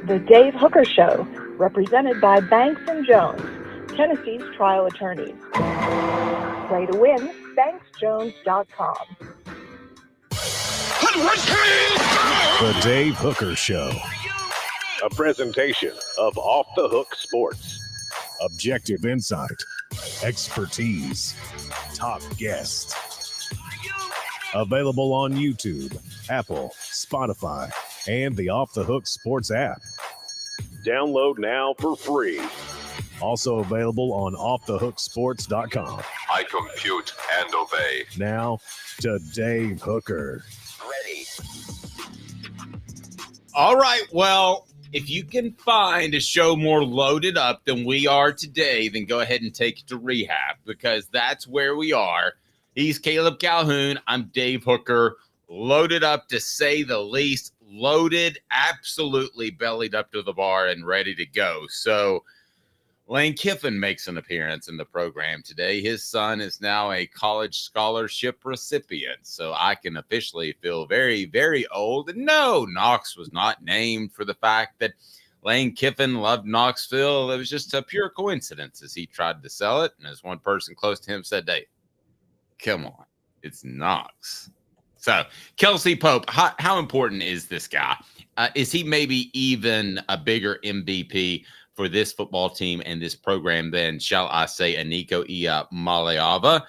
The Dave Hooker Show, represented by Banks & Jones, Tennessee's trial attorneys. Play to win, banksjones.com. The Dave Hooker Show. A presentation of Off the Hook Sports. Objective insight, expertise, top guests. Available on YouTube, Apple, Spotify, and the Off the Hook Sports app. Download now for free. Also available on offthehooksports.com. I compute and obey. Now to Dave Hooker. Ready. All right, well, if you can find a show more loaded up than we are today, then go ahead and take it to rehab, because that's where we are. He's Caleb Calhoun. I'm Dave Hooker. Loaded up, to say the least. Loaded, absolutely bellied up to the bar and ready to go. So Lane Kiffin makes an appearance in the program today. His son is now a college scholarship recipient, so I can officially feel very, very old. And no, Knox was not named for the fact that Lane Kiffin loved Knoxville. It was just a pure coincidence as he tried to sell it. And as one person close to him said, "Hey, come on, it's Knox." So Kelsey Pope, how important is this guy? Is he maybe even a bigger MVP for this football team and this program than, shall I say, ncaa Maleava? I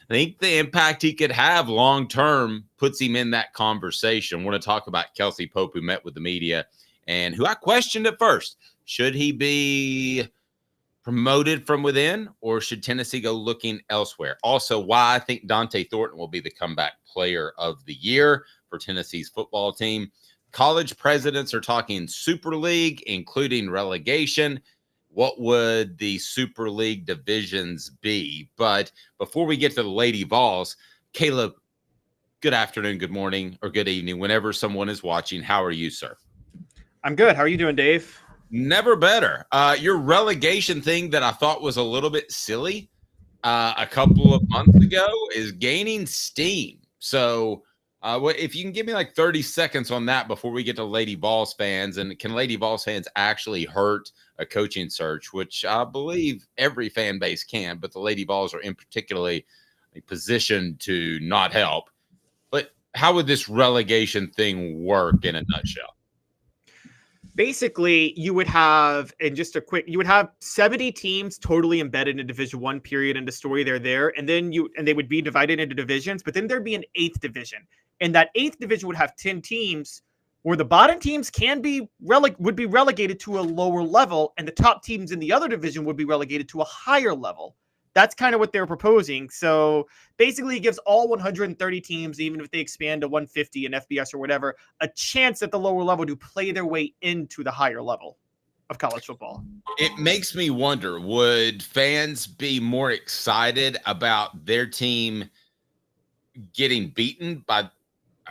think the impact he could have long-term puts him in that conversation. I want to talk about Kelsey Pope, who met with the media and who I questioned at first. Should he be promoted from within, or should Tennessee go looking elsewhere? Also, why I think Dante Thornton will be the comeback player of the year for Tennessee's football team. College presidents are talking Super League, including relegation. What would the Super League divisions be? But before we get to the Lady Vols, Caleb, good afternoon, good morning, or good evening, whenever someone is watching. How are you, sir? I'm good. How are you doing, Dave? Never better. Your relegation thing that I thought was a little bit silly a couple of months ago is gaining steam. So if you can give me like 30 seconds on that before we get to Lady Vols fans, and can Lady Vols fans actually hurt a coaching search, which I believe every fan base can, but the Lady Vols are in particularly positioned to not help. But how would this relegation thing work in a nutshell? Basically, you would have, you would have 70 teams totally embedded in Division I, period, and the story they're there. And then they would be divided into divisions, but then there'd be an 8th division. And that 8th division would have 10 teams where the bottom teams would be relegated to a lower level, and the top teams in the other division would be relegated to a higher level. That's kind of what they're proposing. So basically it gives all 130 teams, even if they expand to 150 in FBS or whatever, a chance at the lower level to play their way into the higher level of college football. It makes me wonder, would fans be more excited about their team getting beaten by,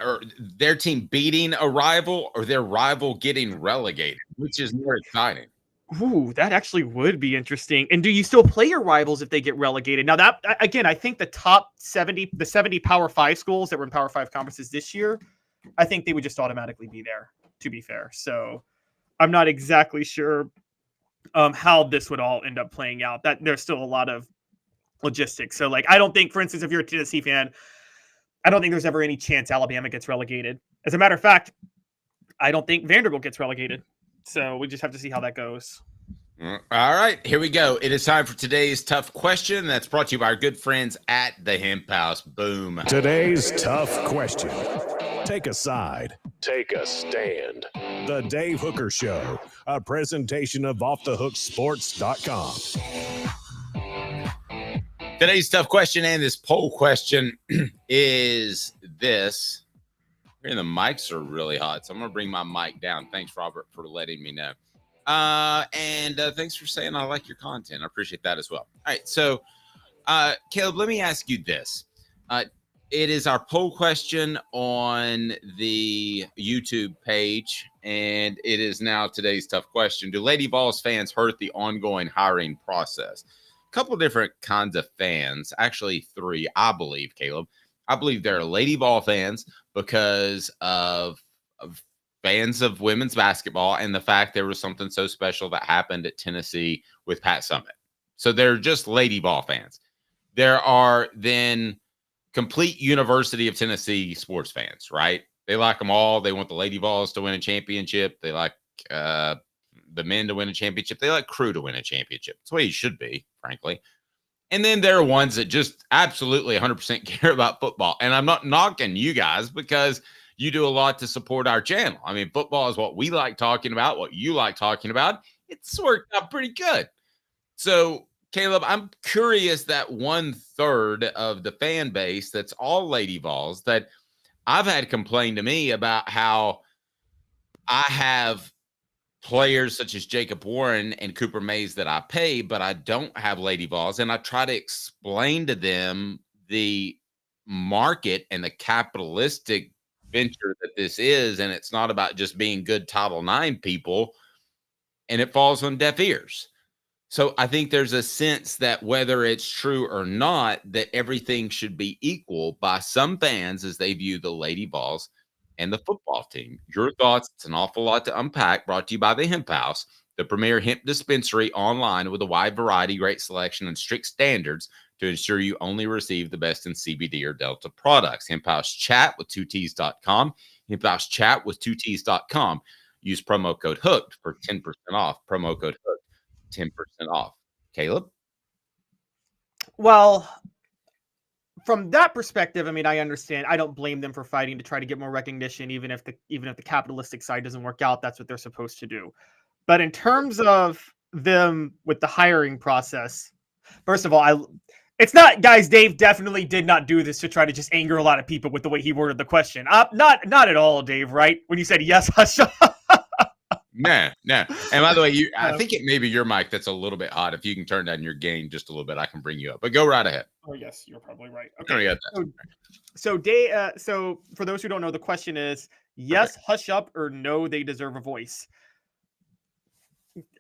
or their team beating a rival, or their rival getting relegated? Which is more exciting? Ooh, that actually would be interesting. And do you still play your rivals if they get relegated? Now, that, again, I think the top 70, the 70 Power 5 schools that were in Power 5 conferences this year, I think they would just automatically be there, to be fair. So I'm not exactly sure how this would all end up playing out. That there's still a lot of logistics. So, like, I don't think, for instance, if you're a Tennessee fan, I don't think there's ever any chance Alabama gets relegated. As a matter of fact, I don't think Vanderbilt gets relegated. So we just have to see how that goes. All right, here we go. It is time for today's tough question. That's brought to you by our good friends at the Hemp House. Boom. Today's tough question. Take a side. Take a stand. The Dave Hooker Show. A presentation of offthehooksports.com. Today's tough question and this poll question is this. The mics are really hot, so I'm going to bring my mic down. Thanks, Robert, for letting me know. And thanks for saying I like your content. I appreciate that as well. All right, so, Caleb, let me ask you this. It is our poll question on the YouTube page, and it is now today's tough question. Do Lady Vols fans hurt the ongoing hiring process? A couple of different kinds of fans, actually 3, I believe, Caleb. I believe there are Lady Vol fans because of fans of women's basketball and the fact there was something so special that happened at Tennessee with Pat Summitt. So they're just Lady Vol fans. There are then complete University of Tennessee sports fans, right? They like them all. They want the Lady Vols to win a championship. They like the men to win a championship. They like crew to win a championship. That's the way you should be, frankly. And then there are ones that just absolutely 100% care about football. And I'm not knocking you guys because you do a lot to support our channel. I mean, football is what we like talking about, what you like talking about. It's worked out pretty good. So, Caleb, I'm curious that 1/3 of the fan base that's all Lady Vols that I've had complain to me about how I have players such as Jacob Warren and Cooper Mays that I pay, but I don't have Lady Vols. And I try to explain to them the market and the capitalistic venture that this is. And it's not about just being good Title IX people. And it falls on deaf ears. So I think there's a sense that whether it's true or not, that everything should be equal by some fans as they view the Lady Vols and the football team. Your thoughts? It's an awful lot to unpack. Brought to you by the Hemp House, the premier hemp dispensary online with a wide variety, great selection, and strict standards to ensure you only receive the best in CBD or Delta products. Hemp House Chat with 2Ts.com. Hemp House Chat with 2Ts.com. Use promo code HOOKED for 10% off. Promo code HOOKED. 10% off. Caleb? Well, from that perspective, I mean, I understand. I don't blame them for fighting to try to get more recognition, even if the capitalistic side doesn't work out. That's what they're supposed to do. But in terms of them with the hiring process, first of all, it's not, guys. Dave definitely did not do this to try to just anger a lot of people with the way he worded the question. Not at all, Dave. Right when you said yes, hush up. No. And by the way, I think it may be your mic that's a little bit hot. If you can turn down your gain just a little bit, I can bring you up. But go right ahead. Oh yes, you're probably right. Okay. So for those who don't know, the question is yes, hush up, or no, they deserve a voice.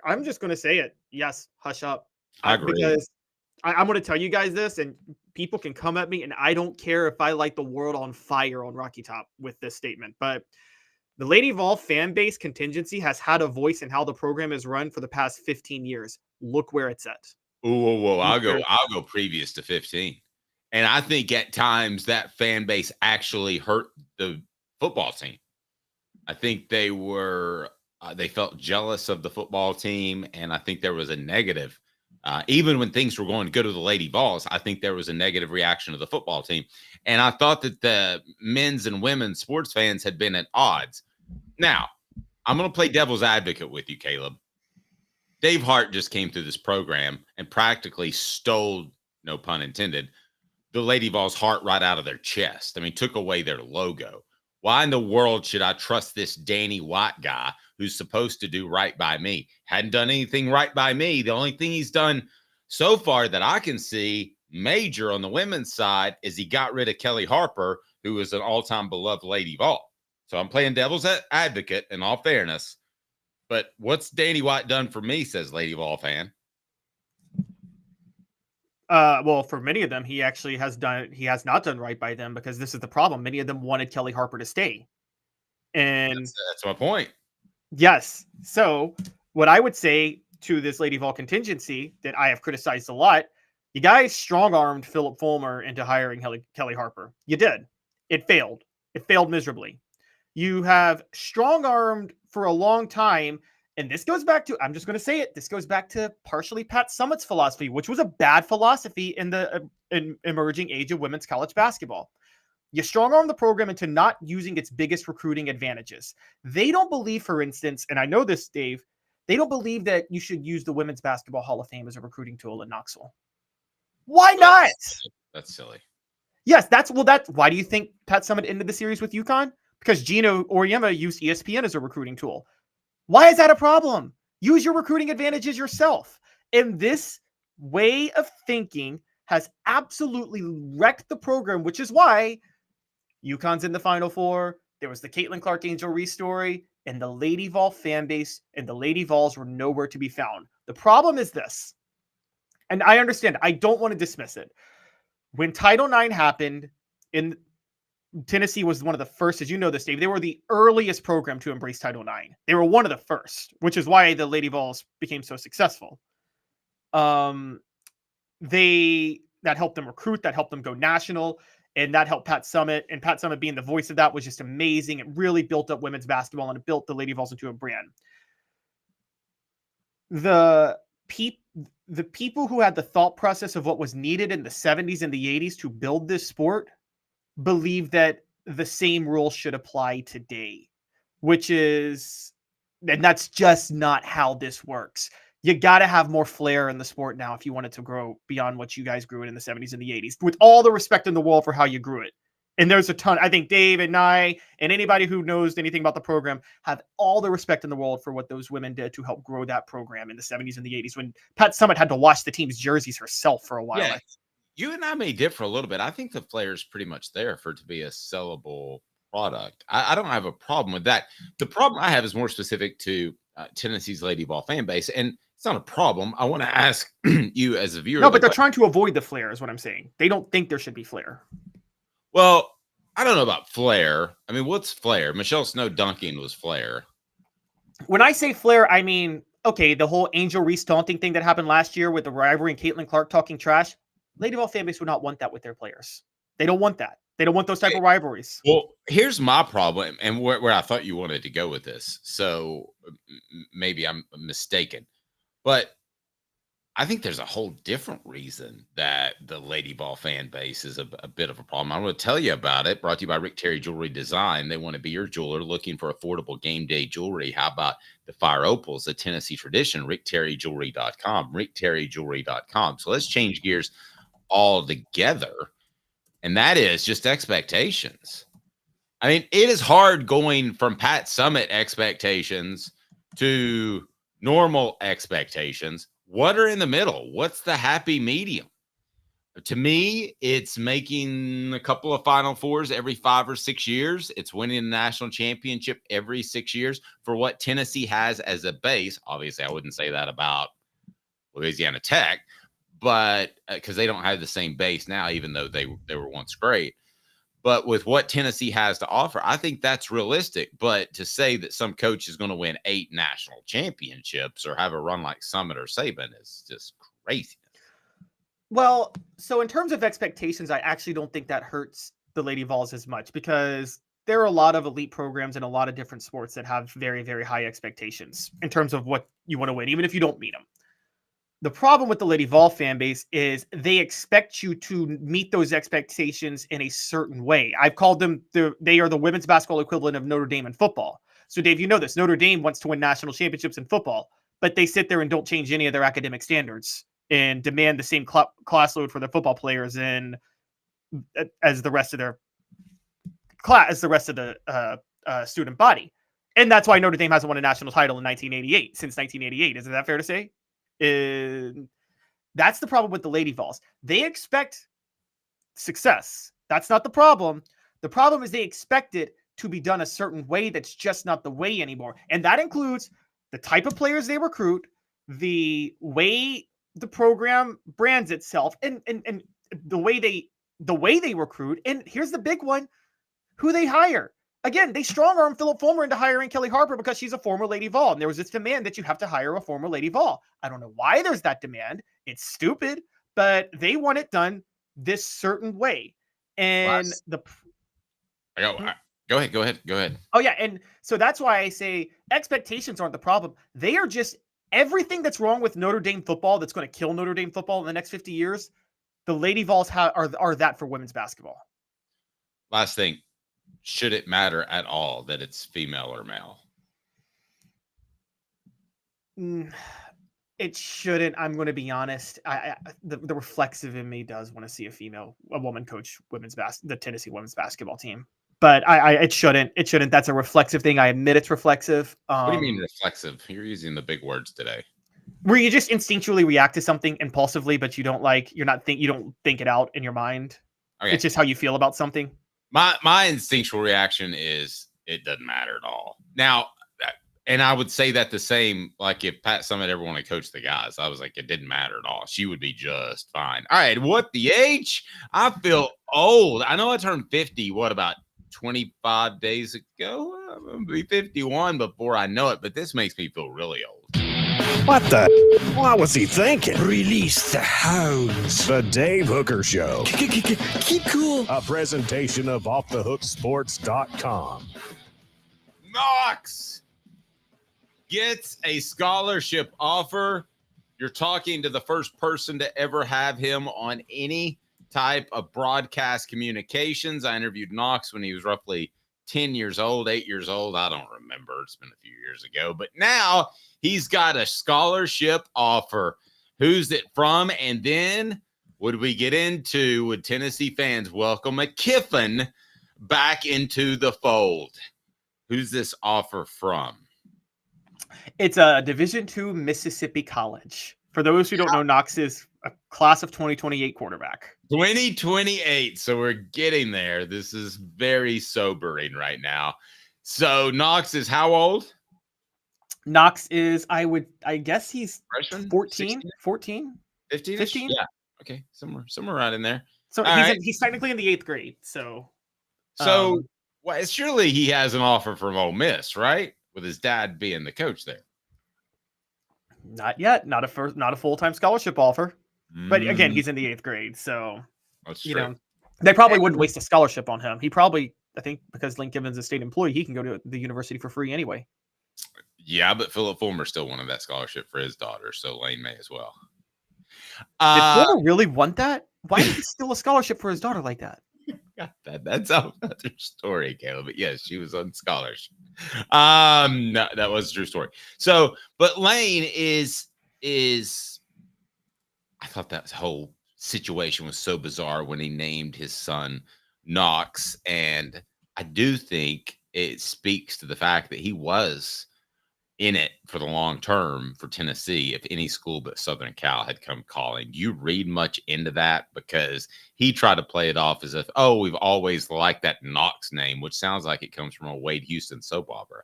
I'm just going to say it. Yes, hush up. I agree. Because I'm going to tell you guys this, and people can come at me, and I don't care if I light the world on fire on Rocky Top with this statement, but the Lady Vol fan base contingency has had a voice in how the program is run for the past 15 years. Look where it's at. Whoa. I'll go previous to 15. And I think at times that fan base actually hurt the football team. I think they felt jealous of the football team. And I think there was a negative, even when things were going good with the Lady Vols, I think there was a negative reaction to the football team. And I thought that the men's and women's sports fans had been at odds. Now, I'm going to play devil's advocate with you, Caleb. Dave Hart just came through this program and practically stole, no pun intended, the Lady Vols' heart right out of their chest. I mean, took away their logo. Why in the world should I trust this Danny White guy who's supposed to do right by me? Hadn't done anything right by me. The only thing he's done so far that I can see major on the women's side is he got rid of Kelly Harper, who is an all-time beloved Lady Vol. So I'm playing devil's advocate in all fairness. But what's Danny White done for me, says Lady Vol fan? Well, for many of them, he has not done right by them, because this is the problem. Many of them wanted Kelly Harper to stay. And that's my point. Yes. So what I would say to this Lady Vol contingency that I have criticized a lot, you guys strong-armed Philip Fulmer into hiring Kelly Harper. You did. It failed. It failed miserably. You have strong-armed for a long time, and this goes back to, I'm just going to say it, this goes back to partially Pat Summitt's philosophy, which was a bad philosophy in the emerging age of women's college basketball. You strong-arm the program into not using its biggest recruiting advantages. They don't believe, for instance, and I know this, Dave, they don't believe that you should use the Women's Basketball Hall of Fame as a recruiting tool in Knoxville. Why not? That's silly. Yes, why do you think Pat Summitt ended the series with UConn? Because Gino Auriemma used ESPN as a recruiting tool. Why is that a problem? Use your recruiting advantages yourself. And this way of thinking has absolutely wrecked the program, which is why UConn's in the Final Four. There was the Caitlin Clark Angel Reese story, and the Lady Vol fan base and the Lady Vols were nowhere to be found. The problem is this, and I understand, I don't want to dismiss it. When Title IX happened Tennessee was one of the first, as you know this, Dave. They were the earliest program to embrace Title IX. They were one of the first, which is why the Lady Vols became so successful. That helped them recruit, that helped them go national, and that helped Pat Summitt. And Pat Summitt being the voice of that was just amazing. It really built up women's basketball, and it built the Lady Vols into a brand. The people who had the thought process of what was needed in the 70s and the 80s to build this sport believe that the same rules should apply today, and that's just not how this works. You got to have more flair in the sport now if you want it to grow beyond what you guys grew it in the 70s and the 80s, with all the respect in the world for how you grew it. And there's a ton. I think Dave and I and anybody who knows anything about the program have all the respect in the world for what those women did to help grow that program in the 70s and the 80s, when Pat Summitt had to wash the team's jerseys herself for a while. Yeah. You and I may differ a little bit. I think the flair is pretty much there for it to be a sellable product. I don't have a problem with that. The problem I have is more specific to Tennessee's Lady Vol fan base, and it's not a problem. I want to ask you as a viewer. No, but they're trying to avoid the flair is what I'm saying. They don't think there should be flair. Well, I don't know about flair. I mean, what's flair? Michelle Snow dunking was flair. When I say flair, I mean, okay, the whole Angel Reese taunting thing that happened last year with the rivalry and Caitlin Clark talking trash. Lady Vol fan base would not want that with their players. They don't want that. They don't want those type of rivalries. Well, here's my problem, and where I thought you wanted to go with this. So maybe I'm mistaken, but I think there's a whole different reason that the Lady Vol fan base is a bit of a problem. I'm going to tell you about it. Brought to you by Rick Terry Jewelry Design. They want to be your jeweler looking for affordable game day jewelry. How about the Fire Opals, a Tennessee tradition? RickTerryJewelry.com. RickTerryJewelry.com. So let's change gears all together, and that is just expectations. I mean, it is hard going from Pat Summitt expectations to normal expectations. What are in the middle? What's the happy medium? To me, it's making a couple of Final Fours every 5 or 6 years. It's winning a national championship every 6 years for what Tennessee has as a base. Obviously, I wouldn't say that about Louisiana Tech, but because they don't have the same base now, even though they were once great. But with what Tennessee has to offer, I think that's realistic. But to say that some coach is going to win 8 national championships or have a run like Summitt or Saban is just crazy. Well, so in terms of expectations, I actually don't think that hurts the Lady Vols as much, because there are a lot of elite programs in a lot of different sports that have very, very high expectations in terms of what you want to win, even if you don't meet them. The problem with the Lady Vol fan base is they expect you to meet those expectations in a certain way. I've called them, they are the women's basketball equivalent of Notre Dame in football. So Dave, you know this, Notre Dame wants to win national championships in football, but they sit there and don't change any of their academic standards and demand the same class load for their football players as the rest of their class, as the rest of the student body. And that's why Notre Dame hasn't won a national title in 1988, since 1988. Isn't that fair to say? That's the problem with the Lady Vols. They expect success. That's not the problem. The problem is they expect it to be done a certain way that's just not the way anymore. And that includes the type of players they recruit, the way the program brands itself, and the way they recruit. And here's the big one: who they hire. Again, they strong-arm Philip Fulmer into hiring Kelly Harper because she's a former Lady Vol. And there was this demand that you have to hire a former Lady Vol. I don't know why there's that demand. It's stupid, but they want it done this certain way. And Go ahead. Oh, yeah. And so that's why I say expectations aren't the problem. They are just everything that's wrong with Notre Dame football that's going to kill Notre Dame football in the next 50 years. The Lady Vols are that for women's basketball. Last thing. Should it matter at all that it's female or male? It shouldn't. I'm going to be honest. The reflexive in me does want to see a woman coach the Tennessee women's basketball team. But it shouldn't. It shouldn't. That's a reflexive thing. I admit it's reflexive. What do you mean reflexive? You're using the big words today. Where you just instinctually react to something impulsively, but you don't think it out in your mind. Okay. It's just how you feel about something. My instinctual reaction is it doesn't matter at all. Now, and I would say that the same, like if Pat Summitt ever wanted to coach the guys, I was like, it didn't matter at all. She would be just fine. All right, what the H? I feel old. I know I turned 50, what, about 25 days ago? I'm going to be 51 before I know it, but this makes me feel really old. What the? What was he thinking? Release the hounds. The Dave Hooker Show. Keep cool. A presentation of OffTheHookSports.com. Knox gets a scholarship offer. You're talking to the first person to ever have him on any type of broadcast communications. I interviewed Knox when he was roughly 10 years old, 8 years old. I don't remember. It's been a few years ago. But now he's got a scholarship offer. Who's it from? And then would we get into, would Tennessee fans welcome a Kiffin back into the fold? Who's this offer from? It's a Division II Mississippi College. For those who don't know, Knox is a class of 2028 quarterback. 2028. So we're getting there. This is very sobering right now. So Knox is how old? Knox is, I guess he's Freshman? 14, 16? 14, 15? 15? Yeah. Okay. Somewhere right in there. So he's technically in the 8th grade. So well, surely he has an offer from Ole Miss, right? With his dad being the coach there. Not yet. Not a full-time scholarship offer. But again, he's in the 8th grade. So, that's you true. know, they probably wouldn't waste a scholarship on him. He probably, I think, because Lane Kiffin's a state employee, he can go to the university for free anyway. Yeah, but Philip Fulmer still wanted that scholarship for his daughter, so Lane may as well. Did Fulmer really want that? Why did he steal a scholarship for his daughter like that? That's another story, Caleb. But yes, she was on scholarship. No, that was a true story. So, but Lane is I thought that whole situation was so bizarre when he named his son Knox, and I do think it speaks to the fact that he was in it for the long term for Tennessee if any school but Southern Cal had come calling. Do you read much into that? Because he tried to play it off as if, oh, we've always liked that Knox name, which sounds like it comes from a Wade Houston soap opera.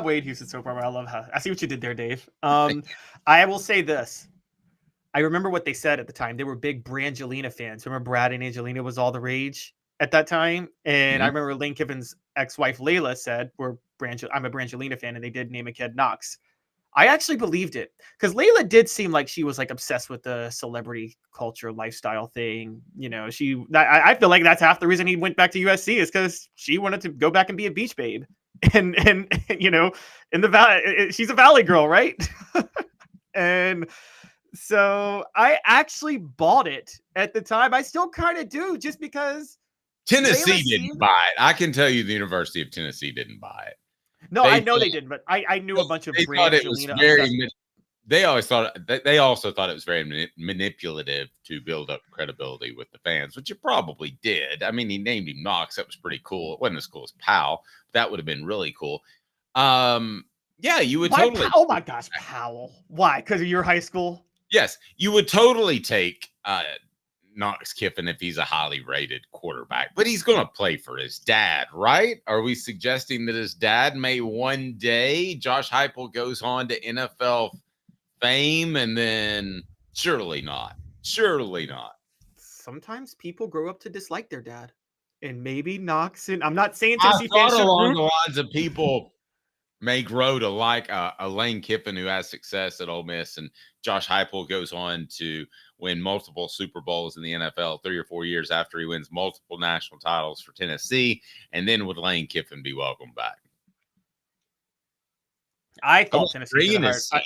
Wade Houston soap opera. I love how I see what you did there, Dave. I will say this. I remember what they said at the time. They were big Brangelina fans. Remember Brad and Angelina was all the rage at that time? And I remember Lane Kiffin's ex-wife Layla said, I'm a Brangelina fan, and they did name a kid Knox. I actually believed it because Layla did seem like she was like obsessed with the celebrity culture lifestyle thing. You know, I feel like that's half the reason he went back to USC is because she wanted to go back and be a beach babe. And you know, in the valley, she's a valley girl, right? And so I actually bought it at the time. I still kind of do, just because Tennessee didn't buy it. I can tell you the University of Tennessee didn't buy it. No, I know they didn't, but I knew a bunch of they also thought it was very manipulative to build up credibility with the fans, which it probably did. I mean, he named him Knox. That was pretty cool. It wasn't as cool as Powell. That would have been really cool. Yeah, you would totally. Oh my gosh, Powell. Why? Because of your high school? Yes, you would totally take Knox Kiffin if he's a highly rated quarterback, but he's going to play for his dad, right? Are we suggesting that his dad may one day, Josh Heupel goes on to NFL fame, and then surely not. Sometimes people grow up to dislike their dad, and maybe Knox. And I'm not saying I Tennessee thought fans along the lines of people may grow to like a Lane Kiffin who has success at Ole Miss, and Josh Heupel goes on to win multiple Super Bowls in the NFL 3 or 4 years after he wins multiple national titles for Tennessee. And then would Lane Kiffin be welcomed back? I thought Tennessee should have hired.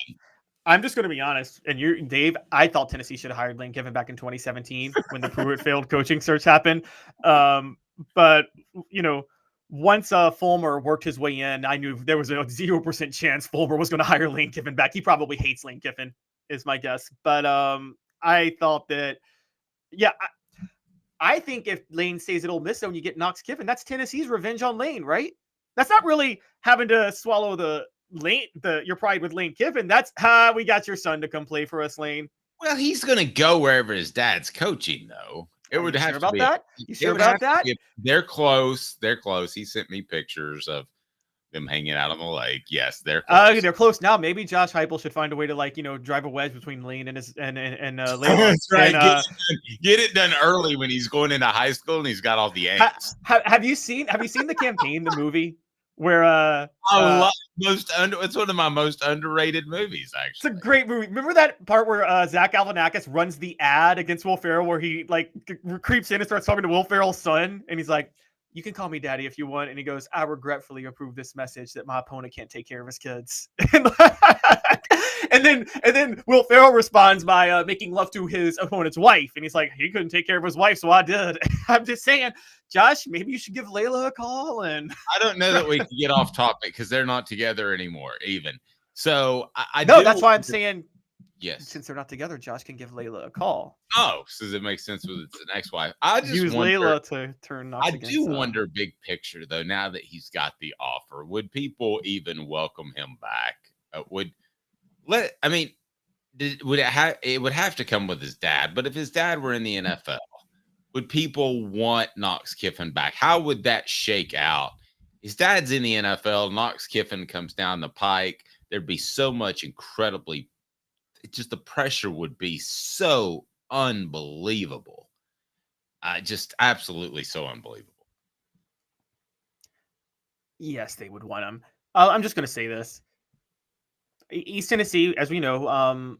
I'm just going to be honest, and Dave, I thought Tennessee should have hired Lane Kiffin back in 2017 when the Pruitt failed coaching search happened. But you know, once Fulmer worked his way in, I knew there was a 0% chance Fulmer was going to hire Lane Kiffin back. He probably hates Lane Kiffin, is my guess. But I thought that, yeah, I think if Lane stays at Ole Miss, when you get Knox Kiffin, that's Tennessee's revenge on Lane, right? That's not really having to swallow your pride with Lane Kiffin. That's we got your son to come play for us, Lane. Well, he's going to go wherever his dad's coaching, though. It would have to be that. You sure about that? They're close. He sent me pictures of them hanging out on the lake. Yes, they're close. They're close now. Maybe Josh Heupel should find a way to drive a wedge between Lane and Layla. That's right. And, get it done early when he's going into high school and he's got all the angst. Have you seen The Campaign, the movie? Where I love it's one of my most underrated movies, actually. It's a great movie. Remember that part where Zach Galifianakis runs the ad against Will Ferrell, where he creeps in and starts talking to Will Ferrell's son, and he's like, "You can call me daddy if you want," and he goes, "I regretfully approve this message that my opponent can't take care of his kids." and then Will Ferrell responds by making love to his opponent's wife, and he's like, "He couldn't take care of his wife, so I did." I'm just saying, Josh, maybe you should give Layla a call. And I don't know that we can get off topic because they're not together anymore, even. So that's why I'm saying, yes, since they're not together, Josh can give Layla a call. Oh, so it makes sense with its ex-wife. I just use wonder, Layla to turn. Knox I do wonder, big picture though. Now that he's got the offer, would people even welcome him back? It would have to come with his dad. But if his dad were in the NFL, would people want Knox Kiffin back? How would that shake out? His dad's in the NFL. Knox Kiffin comes down the pike. There'd be so much just the pressure would be so unbelievable. Just absolutely so unbelievable. Yes, they would want him. I'm just going to say this. East Tennessee, as we know,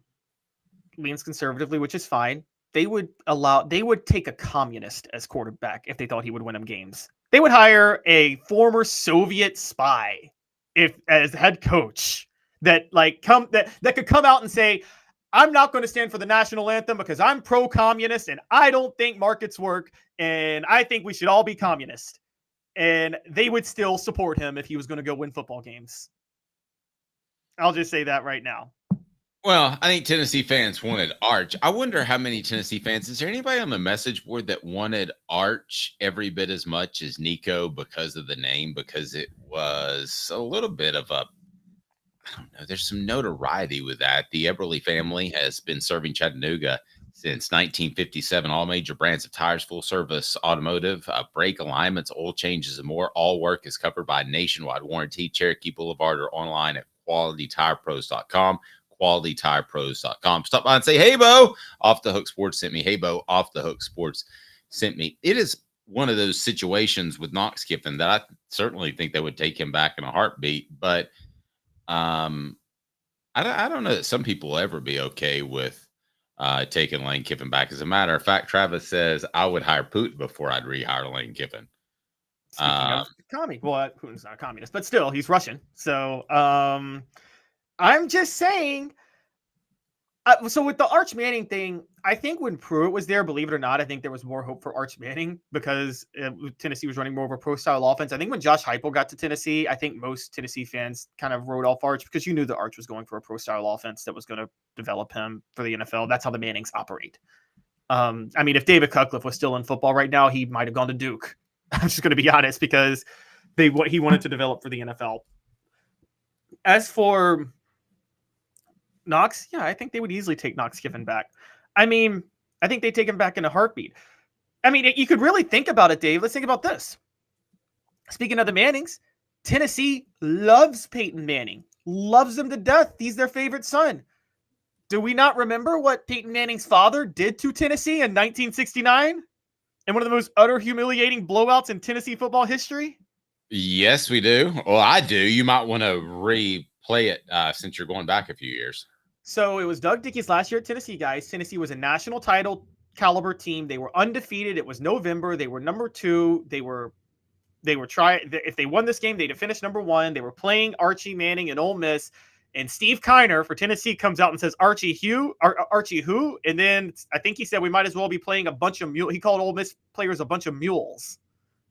leans conservatively, which is fine. They would take a communist as quarterback if they thought he would win them games. They would hire a former Soviet spy as head coach that could come out and say, "I'm not going to stand for the national anthem because I'm pro-communist and I don't think markets work and I think we should all be communist." And they would still support him if he was going to go win football games. I'll just say that right now. Well, I think Tennessee fans wanted Arch. I wonder how many Tennessee fans, is there anybody on the message board that wanted Arch every bit as much as Nico because of the name? Because it was a little bit of I don't know, there's some notoriety with that. The Eberle family has been serving Chattanooga since 1957. All major brands of tires, full service automotive, brake alignments, oil changes, and more. All work is covered by nationwide warranty. Cherokee Blvd or online at qualitytirepros.com. qualitytirepros.com. Stop by and say, "Hey, Bo, Off the Hook Sports sent me." Hey, Bo, Off the Hook Sports sent me. It is one of those situations with Knox Kiffin that I certainly think they would take him back in a heartbeat. But I don't know that some people will ever be okay with taking Lane Kiffin back. As a matter of fact, Travis says, "I would hire Putin before I'd rehire Lane Kiffin." Putin's not a communist, but still, he's Russian. So I'm just saying. So with the Arch Manning thing, I think when Pruitt was there, believe it or not, I think there was more hope for Arch Manning because Tennessee was running more of a pro-style offense. I think when Josh Heupel got to Tennessee, I think most Tennessee fans kind of wrote off Arch because you knew the Arch was going for a pro-style offense that was going to develop him for the NFL. That's how the Mannings operate. If David Cutcliffe was still in football right now, he might have gone to Duke. I'm just going to be honest because he wanted to develop for the NFL. As for Knox, yeah, I think they would easily take Knox Kiffin back. I think they take him back in a heartbeat. You could really think about it, Dave. Let's think about this. Speaking of the Mannings, Tennessee loves Peyton Manning, loves him to death. He's their favorite son. Do we not remember what Peyton Manning's father did to Tennessee in 1969? And one of the most utter humiliating blowouts in Tennessee football history? Yes, we do. Well, I do. You might want to replay it since you're going back a few years. So it was Doug Dickey's last year at Tennessee, guys. Tennessee was a national title caliber team. They were undefeated. It was November. They were number 2. They were trying. If they won this game, they'd have finished number 1. They were playing Archie Manning and Ole Miss. And Steve Kiner for Tennessee comes out and says, Archie who? And then I think he said we might as well be playing a bunch of mules. He called Ole Miss players a bunch of mules.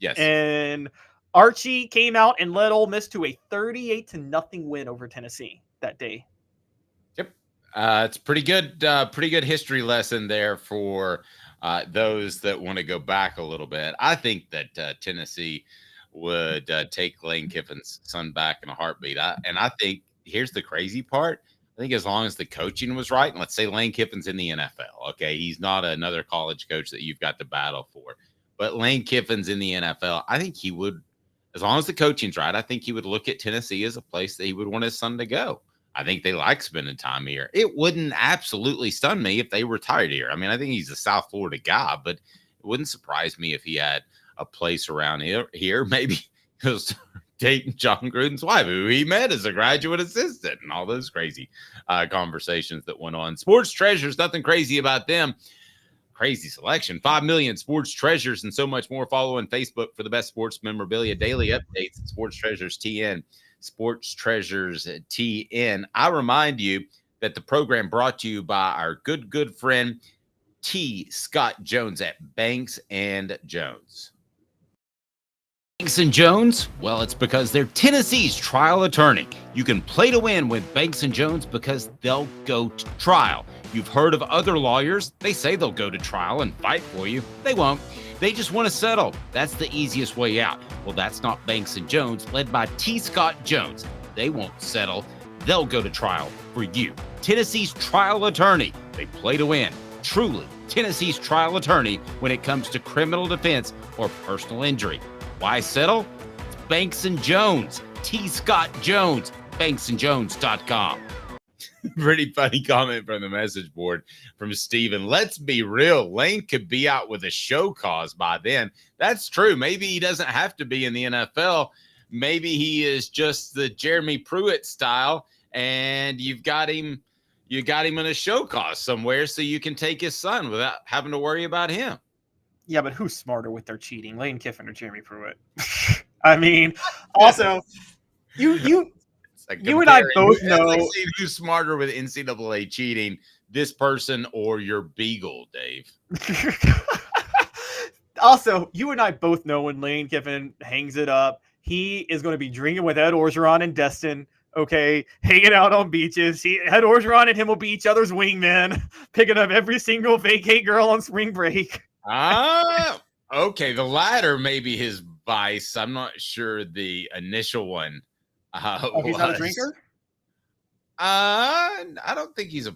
Yes. And Archie came out and led Ole Miss to a 38-0 win over Tennessee that day. Yep. It's pretty good history lesson there for those that want to go back a little bit. I think that Tennessee would take Lane Kiffin's son back in a heartbeat. I think here's the crazy part. I think as long as the coaching was right, and let's say Lane Kiffin's in the NFL, okay, he's not another college coach that you've got to battle for, but Lane Kiffin's in the NFL. I think he would as long as the coaching's right, I think he would look at Tennessee as a place that he would want his son to go. I think they like spending time here. It wouldn't absolutely stun me if they retired here. I mean, I think he's a South Florida guy, but it wouldn't surprise me if he had a place around here. Maybe he was dating John Gruden's wife, who he met as a graduate assistant, and all those crazy conversations that went on. Sports Treasures, nothing crazy about them. Crazy selection, 5 million sports treasures and so much more. Follow on Facebook for the best sports memorabilia, daily updates at Sports Treasures TN. Sports Treasures TN. I remind you that the program brought to you by our good friend T. Scott Jones at Banks and Jones. Banks and Jones? Well, it's because they're Tennessee's trial attorney. You can play to win with Banks and Jones because they'll go to trial. You've heard of other lawyers. They say they'll go to trial and fight for you. They won't. They just want to settle. That's the easiest way out. Well, that's not Banks and Jones, led by T. Scott Jones. They won't settle. They'll go to trial for you. Tennessee's trial attorney. They play to win. Truly, Tennessee's trial attorney when it comes to criminal defense or personal injury. Why settle? It's Banks and Jones. T. Scott Jones. BanksandJones.com. Pretty funny comment from the message board from Steven. Let's be real. Lane could be out with a show cause by then. That's true. Maybe he doesn't have to be in the NFL. Maybe he is just the Jeremy Pruitt style, and you've got him in a show cause somewhere so you can take his son without having to worry about him. Yeah, but who's smarter with their cheating, Lane Kiffin or Jeremy Pruitt? I mean, also, you and I both know who's smarter with NCAA cheating, this person or your Beagle, Dave. Also, you and I both know when Lane Kiffin hangs it up, he is going to be drinking with Ed Orgeron and Destin, okay, hanging out on beaches. Ed Orgeron and him will be each other's wingmen, picking up every single vacate girl on spring break. Okay, the latter may be his vice. I'm not sure the initial one. He's not a drinker? I don't think he's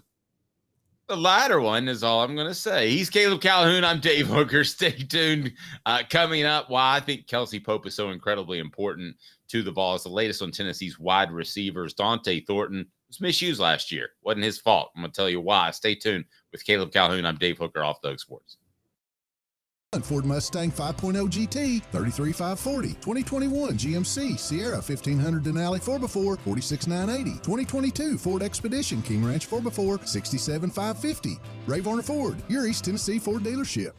the latter one is all I'm going to say. He's Caleb Calhoun. I'm Dave Hooker. Stay tuned. Coming up, why I think Kelsey Pope is so incredibly important to the Vols. The latest on Tennessee's wide receivers. Dante Thornton was misused last year. Wasn't his fault. I'm going to tell you why. Stay tuned with Caleb Calhoun. I'm Dave Hooker, Off Thug Sports. Ford Mustang 5.0 GT, 33,540. 2021 GMC Sierra 1500 Denali 4x4, 46,980. 2022 Ford Expedition King Ranch 4x4, 67,550. Ray Varner Ford, your East Tennessee Ford dealership.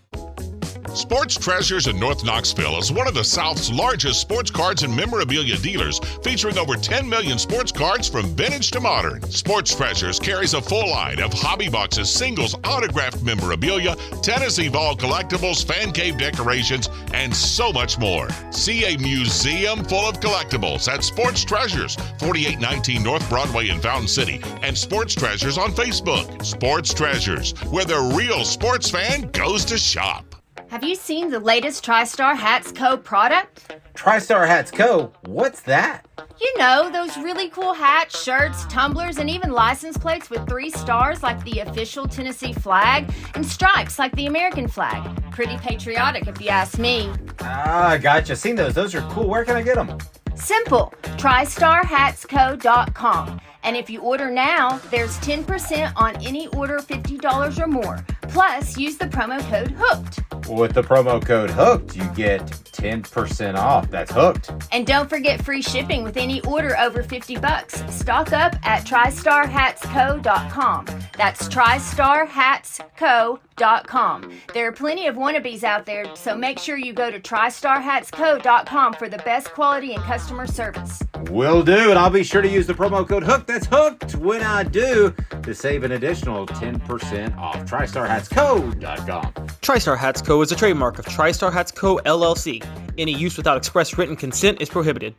Sports Treasures in North Knoxville is one of the South's largest sports cards and memorabilia dealers, featuring over 10 million sports cards from vintage to modern. Sports Treasures carries a full line of hobby boxes, singles, autographed memorabilia, Tennessee Vol collectibles, fan cave decorations, and so much more. See a museum full of collectibles at Sports Treasures, 4819 North Broadway in Fountain City, and Sports Treasures on Facebook. Sports Treasures, where the real sports fan goes to shop. Have you seen the latest TriStar Hats Co. product? TriStar Hats Co.? What's that? You know, those really cool hats, shirts, tumblers, and even license plates with 3 stars like the official Tennessee flag and stripes like the American flag. Pretty patriotic if you ask me. Gotcha. Seen those. Those are cool. Where can I get them? Simple. TriStarHatsCo.com. And if you order now, there's 10% on any order $50 or more. Plus, use the promo code HOOKED. With the promo code HOOKED, you get 10% off. That's hooked. And don't forget free shipping with any order over $50. Stock up at TriStarHatsCo.com. That's TriStarHatsCo.com. There are plenty of wannabes out there, so make sure you go to TriStarHatsCo.com for the best quality and customer service. Will do, and I'll be sure to use the promo code HOOKED. That's hooked when I do, to save an additional 10% off. TriStarHatsCo.com. TriStar Hats Co. is a trademark of TriStar Hats Co. LLC. Any use without express written consent is prohibited.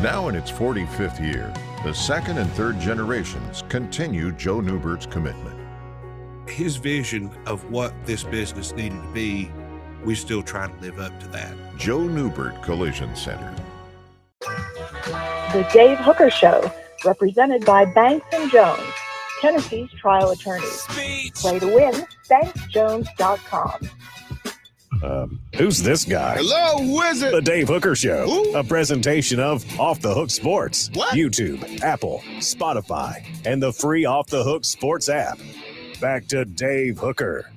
Now in its 45th year, the second and third generations continue Joe Newbert's commitment. His vision of what this business needed to be, we still try to live up to that. Joe Newbert Collision Center. The Dave Hooker Show, represented by Banks and Jones, Tennessee's trial attorneys. Play to win, BanksJones.com. Who's this guy? Hello, wizard. The Dave Hooker Show, Who? a presentation of Off the Hook Sports, What? YouTube, Apple, Spotify, and the free Off the Hook Sports app. Back to Dave Hooker.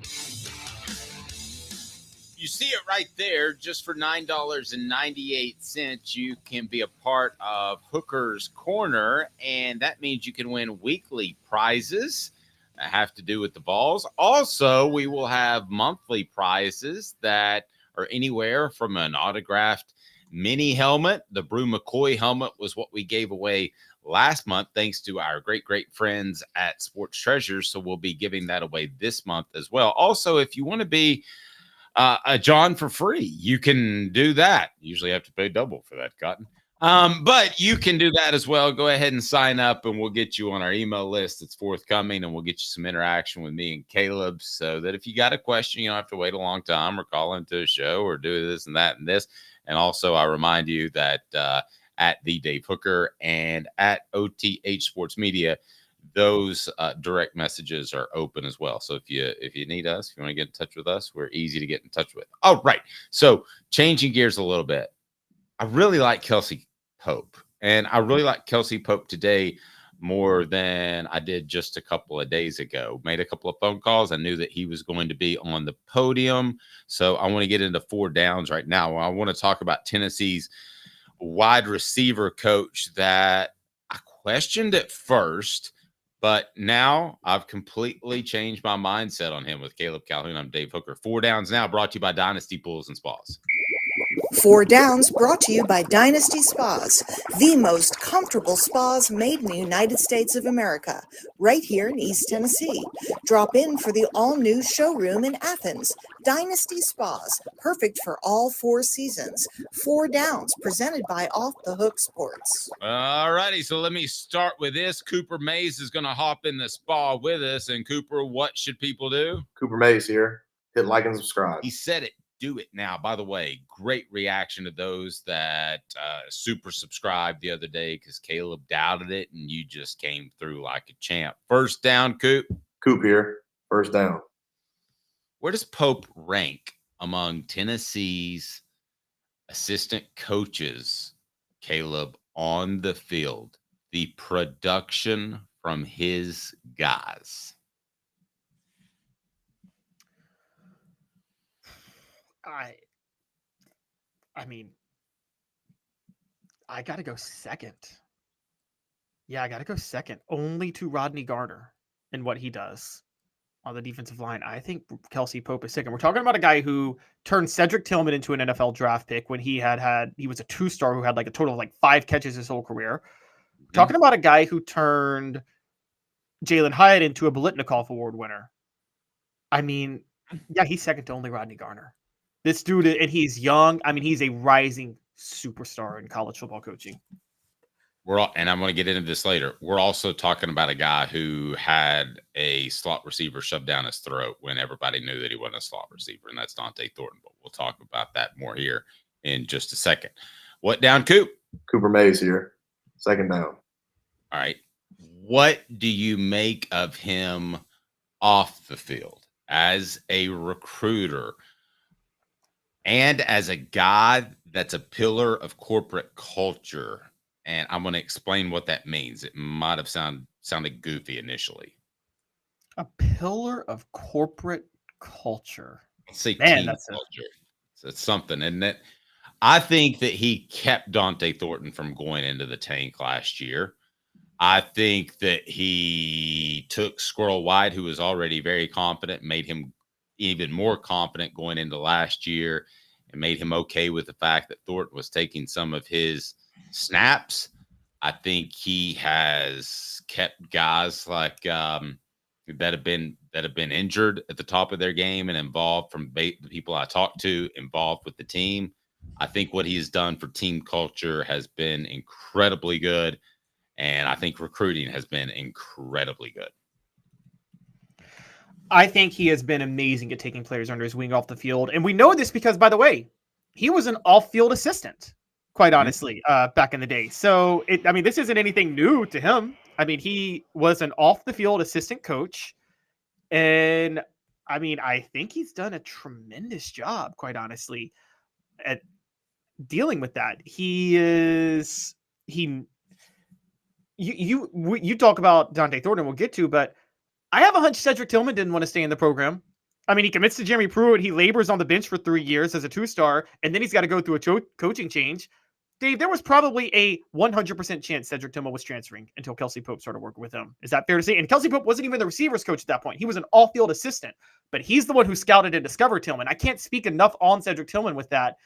You see it right there. Just for $9.98, you can be a part of Hooker's Corner, and that means you can win weekly prizes that have to do with the Vols. Also, we will have monthly prizes that are anywhere from an autographed mini helmet. The Brew McCoy helmet was what we gave away last month, thanks to our great friends at Sports Treasures. So we'll be giving that away this month as well. Also, if you want to be a John for free, you can do that. Usually have to pay double for that, Cotton. But you can do that as well. Go ahead and sign up, and we'll get you on our email list that's forthcoming, and we'll get you some interaction with me and Caleb, so that if you got a question, you don't have to wait a long time or call into a show or do this and that and this. And also, I remind you that at the Dave Hooker and at OTH Sports Media, those direct messages are open as well. So if you need us, if you want to get in touch with us, we're easy to get in touch with. All right. So changing gears a little bit. I really like Kelsey Pope, and I really like Kelsey Pope today more than I did just a couple of days ago. Made a couple of phone calls. I knew that he was going to be on the podium. So I want to get into 4 downs right now. I want to talk about Tennessee's wide receiver coach that I questioned at first, but now I've completely changed my mindset on him with Caleb Calhoun. I'm Dave Hooker. 4 downs now, brought to you by Dynasty Pools and Spas. 4 Downs brought to you by Dynasty Spas, the most comfortable spas made in the United States of America, right here in East Tennessee. Drop in for the all-new showroom in Athens. Dynasty Spas, perfect for all 4 seasons. 4 Downs, presented by Off the Hook Sports. All righty, so let me start with this. Cooper Mays is going to hop in the spa with us. And Cooper, what should people do? Cooper Mays here. Hit like and subscribe. He said it. Do it now. By the way, great reaction to those that super subscribed the other day, because Caleb doubted it and you just came through like a champ. First down, Coop. Coop here. First down. Where does Pope rank among Tennessee's assistant coaches, Caleb, on the field? The production from his guys. I mean, I got to go second. Yeah, I got to go second. Only to Rodney Garner and what he does on the defensive line. I think Kelsey Pope is second. We're talking about a guy who turned Cedric Tillman into an NFL draft pick when he was a 2-star who had like a total of like 5 catches his whole career. We're talking about a guy who turned Jalen Hyatt into a Biletnikoff Award winner. I mean, yeah, he's second to only Rodney Garner. This dude, and he's young. I mean, he's a rising superstar in college football coaching. And I'm going to get into this later. We're also talking about a guy who had a slot receiver shoved down his throat when everybody knew that he wasn't a slot receiver, and that's Dante Thornton. But we'll talk about that more here in just a second. What down, Coop? Cooper Mays here. Second down. All right. What do you make of him off the field as a recruiter and as a guy that's a pillar of corporate culture? And I'm going to explain what that means. It might have sounded goofy initially. A pillar of corporate culture. Say team culture. So it's something, isn't it? I think that he kept Dante Thornton from going into the tank last year. I think that he took Squirrel White, who was already very confident, made him even more confident going into last year, and made him okay with the fact that Thornton was taking some of his snaps. I think he has kept guys like that have been injured at the top of their game and involved, from the people I talked to, involved with the team. I think what he's done for team culture has been incredibly good, and I think recruiting has been incredibly good. I think he has been amazing at taking players under his wing off the field. And we know this because, by the way, he was an off-field assistant, quite honestly, back in the day. So, this isn't anything new to him. I mean, he was an off-the-field assistant coach. And I mean, I think he's done a tremendous job, quite honestly, at dealing with that. You talk about Dante Thornton, we'll get to, but I have a hunch Cedric Tillman didn't want to stay in the program. I mean, he commits to Jeremy Pruitt. He labors on the bench for 3 years as a 2-star, and then he's got to go through a coaching change. Dave, there was probably a 100% chance Cedric Tillman was transferring until Kelsey Pope started working with him. Is that fair to say? And Kelsey Pope wasn't even the receivers coach at that point. He was an all-field assistant, but he's the one who scouted and discovered Tillman. I can't speak enough on Cedric Tillman with that.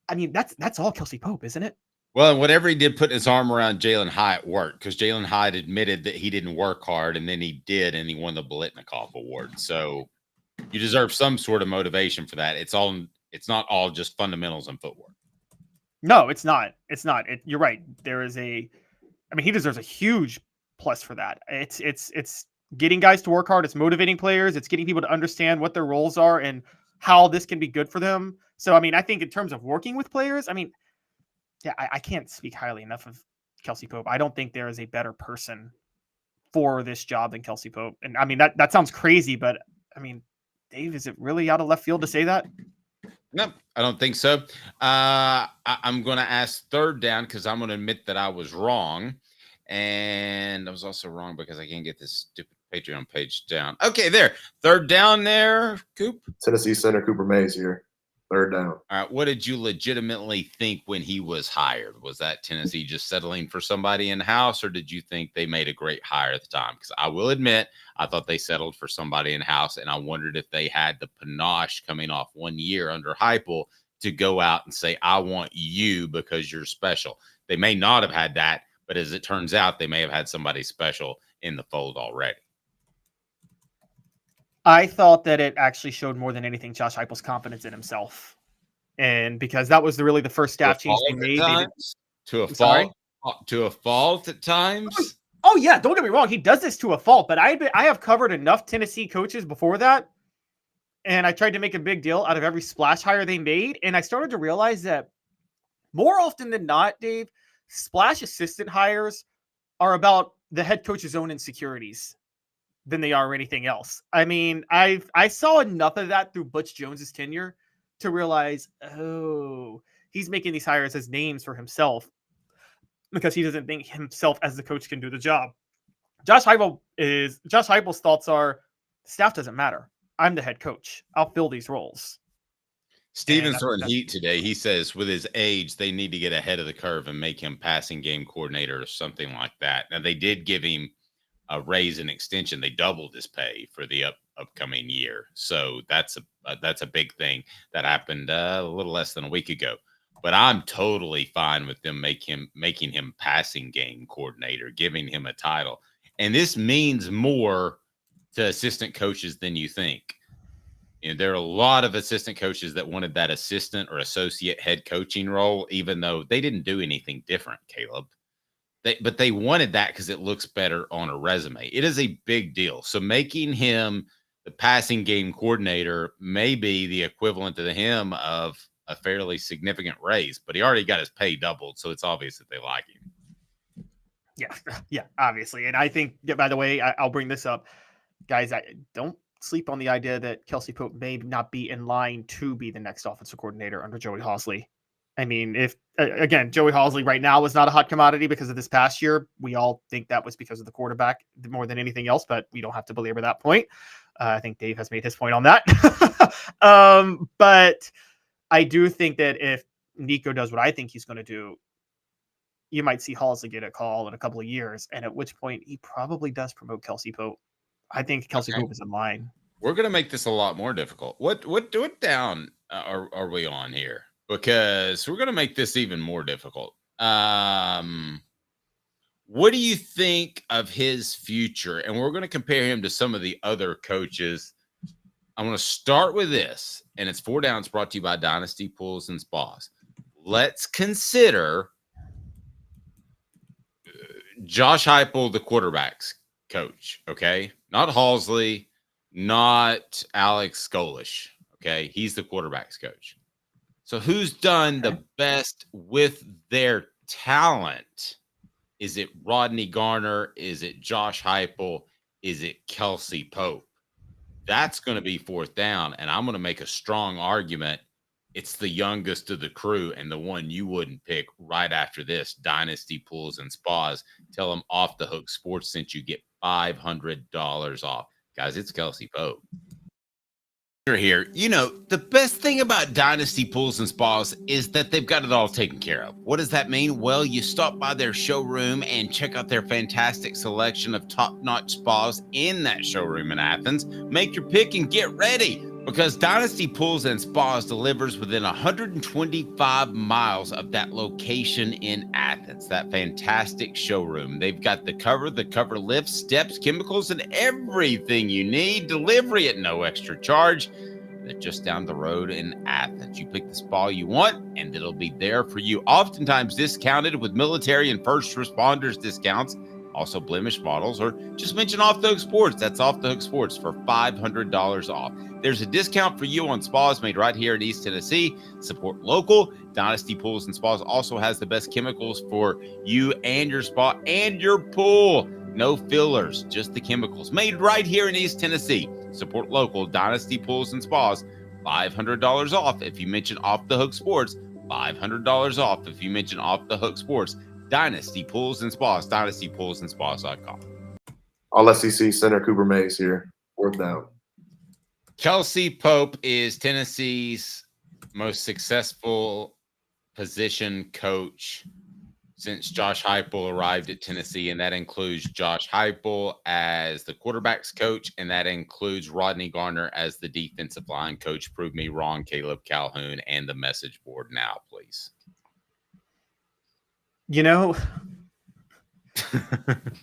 I mean, that's all Kelsey Pope, isn't it? Well, and whatever he did, putting his arm around Jalen Hyatt worked, because Jalen Hyatt admitted that he didn't work hard, and then he did, and he won the Biletnikoff Award. So you deserve some sort of motivation for that. It's not all just fundamentals and footwork. No, it's not. It's not. You're right. He deserves a huge plus for that. It's getting guys to work hard. It's motivating players. It's getting people to understand what their roles are and how this can be good for them. So, I mean, I think in terms of working with players, I mean, yeah, I can't speak highly enough of Kelsey Pope. I don't think there is a better person for this job than Kelsey Pope. And I mean, that sounds crazy, but I mean, Dave, is it really out of left field to say that? No, I don't think so. I'm going to ask third down because I'm going to admit that I was wrong. And I was also wrong because I can't get this stupid Patreon page down. Okay, there. Third down there, Coop. Tennessee center Cooper Mays here. Third down. All right. What did you legitimately think when he was hired? Was that Tennessee just settling for somebody in-house, or did you think they made a great hire at the time? Because I will admit, I thought they settled for somebody in-house, and I wondered if they had the panache coming off 1 year under Heupel to go out and say, I want you because you're special. They may not have had that, but as it turns out, they may have had somebody special in the fold already. I thought that it actually showed more than anything Josh Heupel's confidence in himself. And because that was really the first staff change they made. To a fault at times. Oh, yeah. Don't get me wrong. He does this to a fault. But I have covered enough Tennessee coaches before that. And I tried to make a big deal out of every splash hire they made. And I started to realize that more often than not, Dave, splash assistant hires are about the head coach's own insecurities than they are anything else. I mean, I saw enough of that through Butch Jones's tenure to realize, oh, he's making these hires as names for himself because he doesn't think himself as the coach can do the job. Josh Heupel's thoughts are, staff doesn't matter. I'm the head coach. I'll fill these roles. Steven's throwing heat today. He says with his age, they need to get ahead of the curve and make him passing game coordinator or something like that. Now, they did give him a raise and extension. They doubled his pay for the upcoming year. So that's a big thing that happened a little less than a week ago. But I'm totally fine with them making him passing game coordinator, giving him a title. And this means more to assistant coaches than you think. You know, there are a lot of assistant coaches that wanted that assistant or associate head coaching role, even though they didn't do anything different, Caleb. But they wanted that because it looks better on a resume. It is a big deal. So making him the passing game coordinator may be the equivalent to him of a fairly significant raise, but he already got his pay doubled. So it's obvious that they like him. Yeah, obviously. And I think, by the way, I'll bring this up. Guys, I don't sleep on the idea that Kelsey Pope may not be in line to be the next offensive coordinator under Joey Halzle. I mean, if again, Joey Halzle right now is not a hot commodity because of this past year. We all think that was because of the quarterback more than anything else, but we don't have to belabor that point. I think Dave has made his point on that. But I do think that if Nico does what I think he's going to do, you might see Halzle get a call in a couple of years, and at which point he probably does promote Kelsey Pope. I think Kelsey Pope is in line. We're going to make this a lot more difficult. What down are we on here? Because we're going to make this even more difficult. What do you think of his future? And we're going to compare him to some of the other coaches. I'm going to start with this, and it's 4 Downs brought to you by Dynasty Pools and Spas. Let's consider Josh Heupel, the quarterback's coach, okay? Not Halzle, not Alex Skolish, okay? He's the quarterback's coach. So who's done the best with their talent? Is it Rodney Garner? Is it Josh Heupel? Is it Kelsey Pope? That's going to be 4th down, and I'm going to make a strong argument. It's the youngest of the crew and the one you wouldn't pick right after this. Dynasty Pools and Spas. Tell them Off the Hook Sports since you get $500 off. Guys, it's Kelsey Pope. Here, the best thing about Dynasty Pools and Spas is that they've got it all taken care of. What does that mean? Well, you stop by their showroom and check out their fantastic selection of top-notch spas in that showroom in Athens. Make your pick and get ready, because Dynasty Pools and Spas delivers within 125 miles of that location in Athens, that fantastic showroom. They've got the cover lift, steps, chemicals, and everything you need. Delivery at no extra charge. They're just down the road in Athens. You pick the spa you want, and it'll be there for you. Oftentimes discounted with military and first responders discounts. Also blemish models, or just mention Off the Hook Sports. That's Off the Hook Sports for $500 off. There's a discount for you on spas made right here in East Tennessee. Support local. Dynasty Pools and Spas also has the best chemicals for you and your spa and your pool. No fillers, just the chemicals made right here in East Tennessee. Support local. Dynasty Pools and Spas, $500 off if you mention Off the Hook Sports. $500 off if you mention Off the Hook Sports. Dynasty Pools and Spas, dynastypoolsandspas.com. All SEC center Cooper Mays here. 4th down. Kelsey Pope is Tennessee's most successful position coach since Josh Heupel arrived at Tennessee, and that includes Josh Heupel as the quarterback's coach, and that includes Rodney Garner as the defensive line coach. Prove me wrong, Caleb Calhoun, and the message board now, please.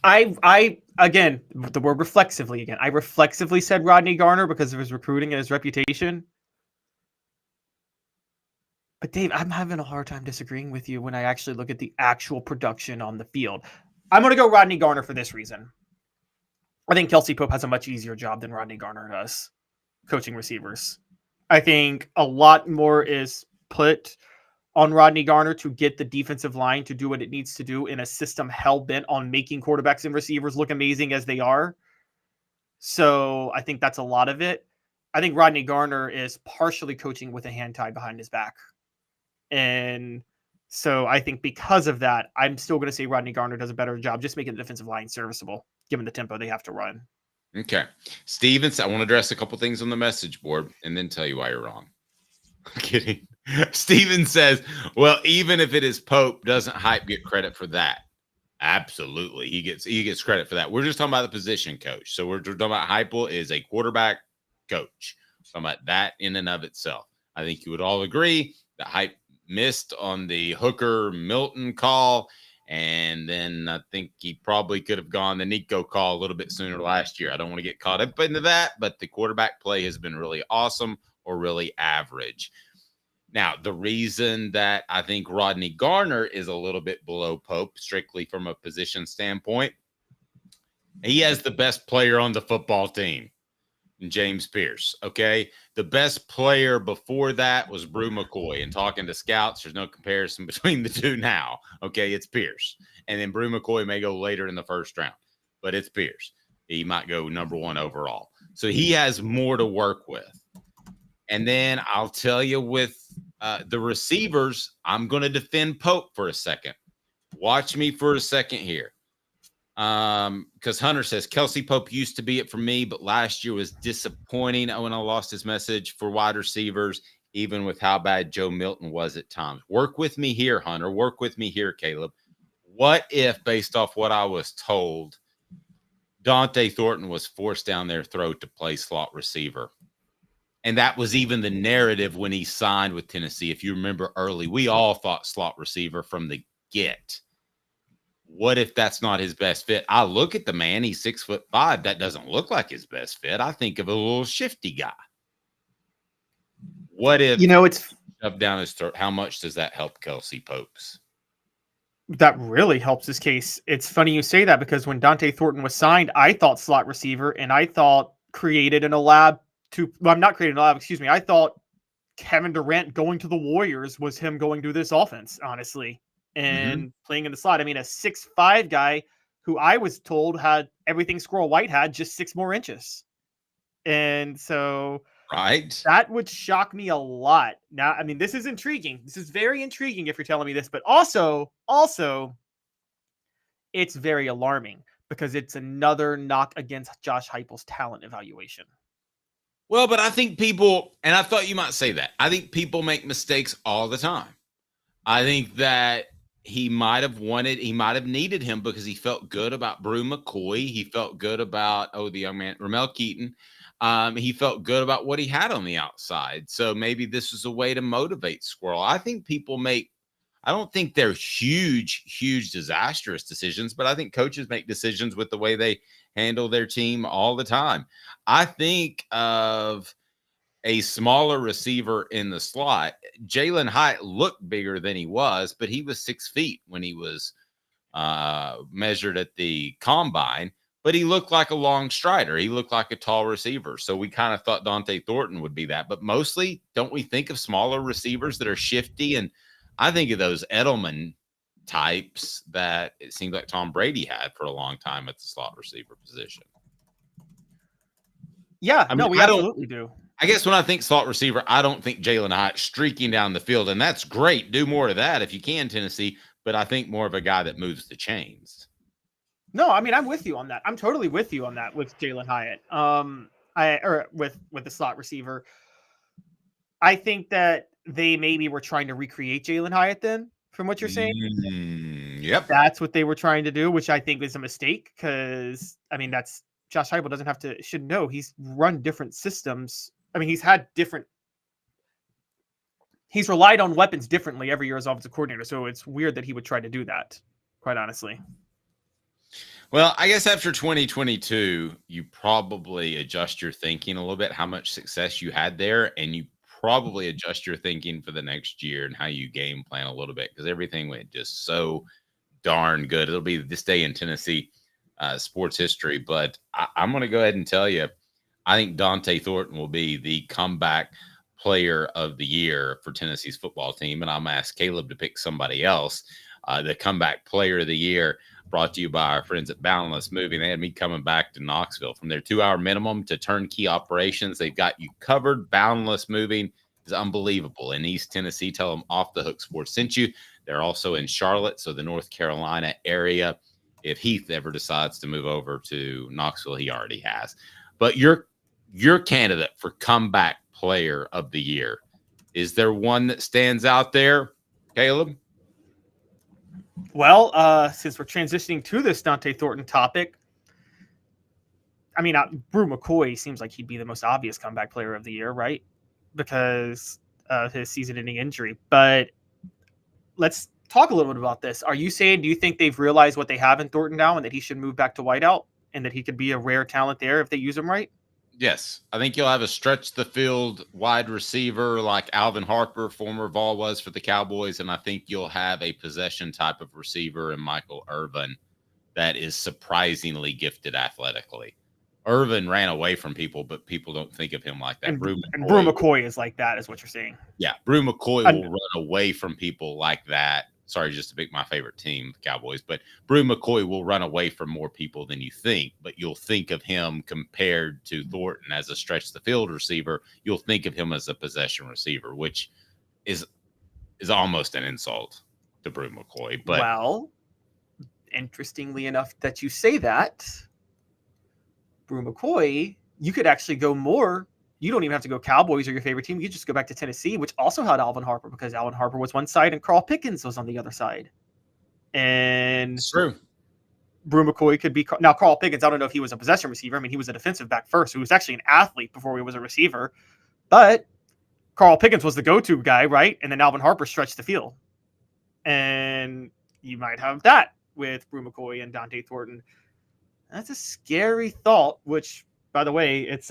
I again, the word reflexively again. I reflexively said Rodney Garner because of his recruiting and his reputation. But Dave, I'm having a hard time disagreeing with you when I actually look at the actual production on the field. I'm going to go Rodney Garner for this reason. I think Kelsey Pope has a much easier job than Rodney Garner does coaching receivers. I think a lot more is put on Rodney Garner to get the defensive line to do what it needs to do in a system hell-bent on making quarterbacks and receivers look amazing as they are. So I think that's a lot of it. I think Rodney Garner is partially coaching with a hand tied behind his back. And so I think because of that, I'm still going to say Rodney Garner does a better job just making the defensive line serviceable, given the tempo they have to run. Okay. Stevens, I want to address a couple things on the message board and then tell you why you're wrong. I'm kidding. Steven says, well, even if it is Pope, doesn't Hype get credit for that? Absolutely. He gets credit for that. We're just talking about the position coach. So we're talking about Heupel is a quarterback coach. We're talking about that in and of itself. I think you would all agree that Hype missed on the Hooker Milton call. And then I think he probably could have gone the Nico call a little bit sooner last year. I don't want to get caught up into that, but the quarterback play has been really awesome or really average. Now, the reason that I think Rodney Garner is a little bit below Pope, strictly from a position standpoint, he has the best player on the football team, James Pierce, okay? The best player before that was Brew McCoy. And talking to scouts, there's no comparison between the two now, okay? It's Pierce. And then Brew McCoy may go later in the first round, but it's Pierce. He might go number 1 overall. So he has more to work with. And then I'll tell you with the receivers, I'm going to defend Pope for a second. Watch me for a second here. Because Hunter says, Kelsey Pope used to be it for me, but last year was disappointing. When I lost his message for wide receivers, even with how bad Joe Milton was at times. Work with me here, Hunter. Work with me here, Caleb. What if, based off what I was told, Dante Thornton was forced down their throat to play slot receiver? And that was even the narrative when he signed with Tennessee. If you remember early, we all thought slot receiver from the get. What if that's not his best fit? I look at the man, he's 6'5". That doesn't look like his best fit. I think of a little shifty guy. What if it's up down his throat? How much does that help Kelsey Pope's? That really helps his case. It's funny you say that because when Dante Thornton was signed, I thought slot receiver and I thought created in a lab I'm not creating a lab, excuse me. I thought Kevin Durant going to the Warriors was him going to this offense, honestly, and playing in the slot. I mean, a 6'5" guy who I was told had everything Squirrel White had, just 6 more inches. And so right, that would shock me a lot. Now, I mean, this is intriguing. This is very intriguing if you're telling me this, but also, it's very alarming because it's another knock against Josh Heupel's talent evaluation. Well, but I think people, and I thought you might say that, I think people make mistakes all the time. I think that he might have needed him because he felt good about Brew McCoy. He felt good about, the young man, Ramel Keaton. He felt good about what he had on the outside. So maybe this is a way to motivate Squirrel. I think I don't think they're huge, disastrous decisions, but I think coaches make decisions with the way they handle their team all the time. I think of a smaller receiver in the slot. Jalen Hyatt looked bigger than he was, but he was 6 feet when he was measured at the combine, but he looked like a long strider. He looked like a tall receiver. So we kind of thought Dante Thornton would be that, but mostly don't we think of smaller receivers that are shifty? And I think of those Edelman types that it seems like Tom Brady had for a long time at the slot receiver position. Yeah, we absolutely do. I guess when I think slot receiver, I don't think Jalen Hyatt streaking down the field, and that's great. Do more of that if you can, Tennessee, but I think more of a guy that moves the chains. No, I mean, I'm with you on that. I'm totally with you on that with Jalen Hyatt. With the slot receiver. I think that they maybe were trying to recreate Jalen Hyatt then, from what you're saying. Yep. That's what they were trying to do, which I think is a mistake because, I mean, that's Josh Heupel should know he's run different systems. I mean, he's relied on weapons differently every year as offensive coordinator. So it's weird that he would try to do that, quite honestly. Well, I guess after 2022, you probably adjust your thinking a little bit, how much success you had there, and you probably adjust your thinking for the next year and how you game plan a little bit because everything went just so darn good. It'll be this day in Tennessee sports history, but I'm going to go ahead and tell you, I think Dante Thornton will be the comeback player of the year for Tennessee's football team, and I'm going to ask Caleb to pick somebody else. The comeback player of the year brought to you by our friends at Boundless Moving. They had me coming back to Knoxville from their 2-hour minimum to turnkey operations. They've got you covered. Boundless Moving is unbelievable. In East Tennessee, tell them Off the Hook Sports sent you. They're also in Charlotte, so the North Carolina area. If Heath ever decides to move over to Knoxville, he already has. But your candidate for comeback player of the year, is there one that stands out there, Caleb? Well, since we're transitioning to this Dante Thornton topic, I mean, Brew McCoy seems like he'd be the most obvious comeback player of the year, right? Because of his season-ending injury. But let's talk a little bit about this. Are you saying, do you think they've realized what they have in Thornton now and that he should move back to wideout and that he could be a rare talent there if they use him right? Yes. I think you'll have a stretch the field wide receiver like Alvin Harper, former Vol was for the Cowboys, and I think you'll have a possession type of receiver in Michael Irvin that is surprisingly gifted athletically. Irvin ran away from people, but people don't think of him like that. And Brew McCoy is like that, is what you're saying. Yeah, Brew McCoy will run away from people like that. Sorry, just to pick my favorite team, the Cowboys, but Brew McCoy will run away from more people than you think, but you'll think of him compared to Thornton as a stretch the field receiver. You'll think of him as a possession receiver, which is almost an insult to Brew McCoy. But well, interestingly enough that you say that, Brew McCoy, you could actually go more. You don't even have to go Cowboys or your favorite team. You just go back to Tennessee, which also had Alvin Harper because Alvin Harper was one side and Carl Pickens was on the other side. And it's true. Brew McCoy could be now Carl Pickens. I don't know if he was a possession receiver. I mean, he was a defensive back first. He was actually an athlete before he was a receiver. But Carl Pickens was the go-to guy, right? And then Alvin Harper stretched the field. And you might have that with Brew McCoy and Dante Thornton. That's a scary thought, which, by the way, it's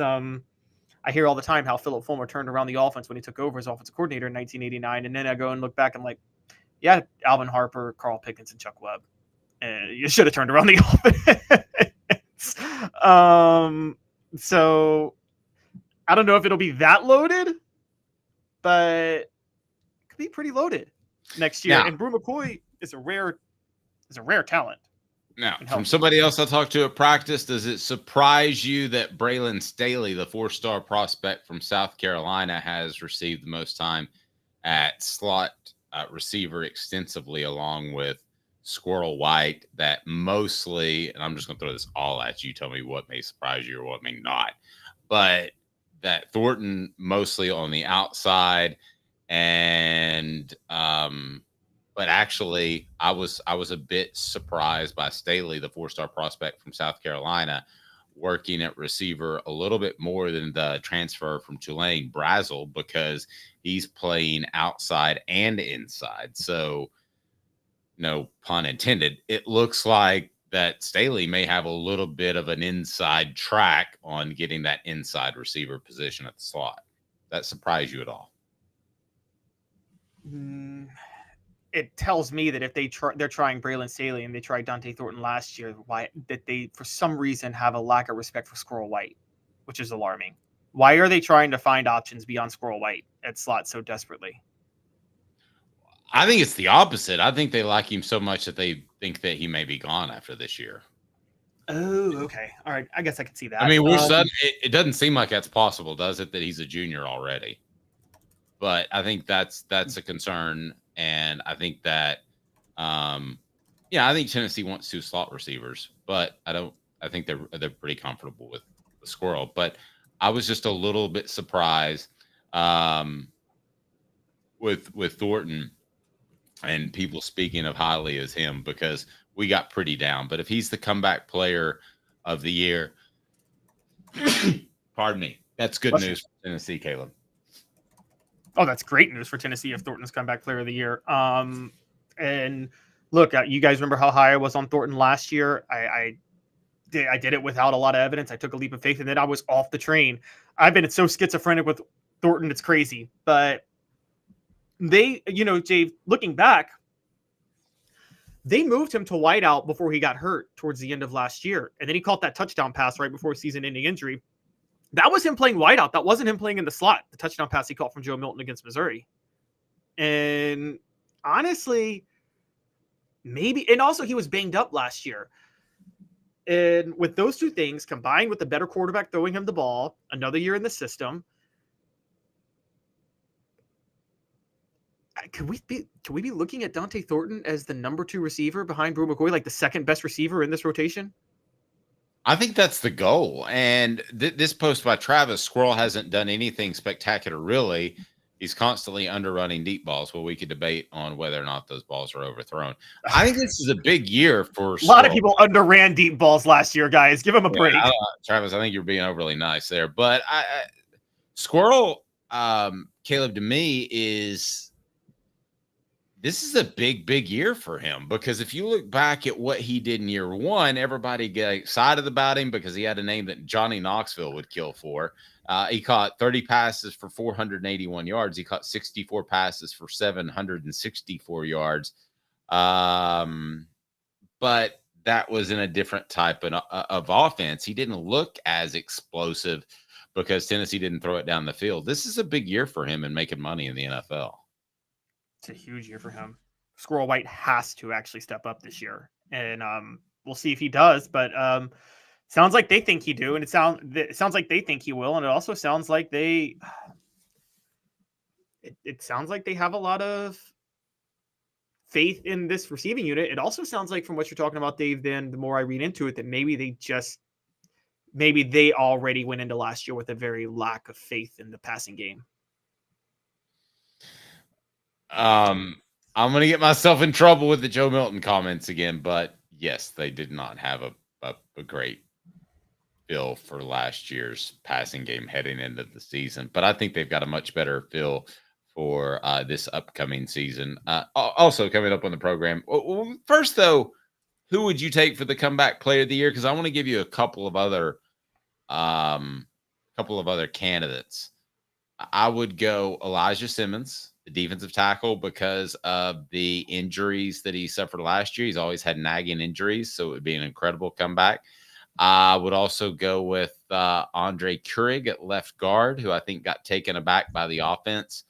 I hear all the time how Philip Fulmer turned around the offense when he took over as offensive coordinator in 1989. And then I go and look back and I'm like, yeah, Alvin Harper, Carl Pickens, and Chuck Webb. You should have turned around the offense. So I don't know if it'll be that loaded, but it could be pretty loaded next year. Yeah. And Brew McCoy is a rare talent. Now, from somebody else I talked to at practice, does it surprise you that Braylon Staley, the 4-star prospect from South Carolina, has received the most time at slot receiver extensively, along with Squirrel White, that mostly, and I'm just going to throw this all at you, tell me what may surprise you or what may not, but that Thornton mostly on the outside, and but actually I was a bit surprised by Staley, the 4-star prospect from South Carolina, working at receiver a little bit more than the transfer from Tulane, Brazel, because he's playing outside and inside. So no pun intended. It looks like that Staley may have a little bit of an inside track on getting that inside receiver position at the slot. That surprised you at all? It tells me that if they're trying Braylon Staley and they tried Dante Thornton last year, why that they for some reason have a lack of respect for Squirrel White, which is alarming. Why are they trying to find options beyond Squirrel White at slot so desperately? I think it's the opposite. I think they like him so much that they think that he may be gone after this year. Oh, okay. All right. I guess I can see that. I mean, it doesn't seem like that's possible, does it, that he's a junior already? But I think that's a concern. And I think that, I think Tennessee wants 2 slot receivers, but I think they're pretty comfortable with the Squirrel. But I was just a little bit surprised with Thornton and people speaking of highly as him, because we got pretty down. But if he's the comeback player of the year, pardon me, that's good news for Tennessee, Caleb. Oh, that's great news for Tennessee if Thornton's comeback player of the year. And look, you guys remember how high I was on Thornton last year? I did it without a lot of evidence. I took a leap of faith, and then I was off the train. I've been so schizophrenic with Thornton, it's crazy. But they, Jay, looking back, they moved him to wideout before he got hurt towards the end of last year. And then he caught that touchdown pass right before season-ending injury. That was him playing wideout. That wasn't him playing in the slot. The touchdown pass he caught from Joe Milton against Missouri. And honestly, maybe, and also he was banged up last year. And with those two things combined with the better quarterback throwing him the ball, another year in the system, could we be looking at Dante Thornton as the number 2 receiver behind Brew McCoy, like the second best receiver in this rotation? I think that's the goal. And this post by Travis, Squirrel hasn't done anything spectacular, really. He's constantly underrunning deep balls. Well, we could debate on whether or not those balls are overthrown. I think this is a big year for Squirrel. A lot of people underran deep balls last year, guys. Give him a break. Travis, I think you're being overly nice there. But Squirrel, Caleb, to me, this is a big, big year for him, because if you look back at what he did in year 1, everybody got excited about him because he had a name that Johnny Knoxville would kill for. He caught 30 passes for 481 yards. He caught 64 passes for 764 yards. But that was in a different type of offense. He didn't look as explosive because Tennessee didn't throw it down the field. This is a big year for him in making money in the NFL. It's a huge year for him. Squirrel White has to actually step up this year, and we'll see if he does. But sounds like they think he do, and it sounds like they think he will, and it also sounds like it sounds like they have a lot of faith in this receiving unit. It also sounds like, from what you're talking about, Dave, then the more I read into it, that maybe they already went into last year with a very lack of faith in the passing game. I'm going to get myself in trouble with the Joe Milton comments again, but yes, they did not have a great feel for last year's passing game heading into the season, but I think they've got a much better feel for this upcoming season. Also coming up on the program. First, though, who would you take for the comeback player of the year? Because I want to give you a couple of other candidates. I would go Elijah Simmons, the defensive tackle, because of the injuries that he suffered last year. He's always had nagging injuries, so it would be an incredible comeback. I would also go with Andre Keurig at left guard, who I think got taken aback by the offense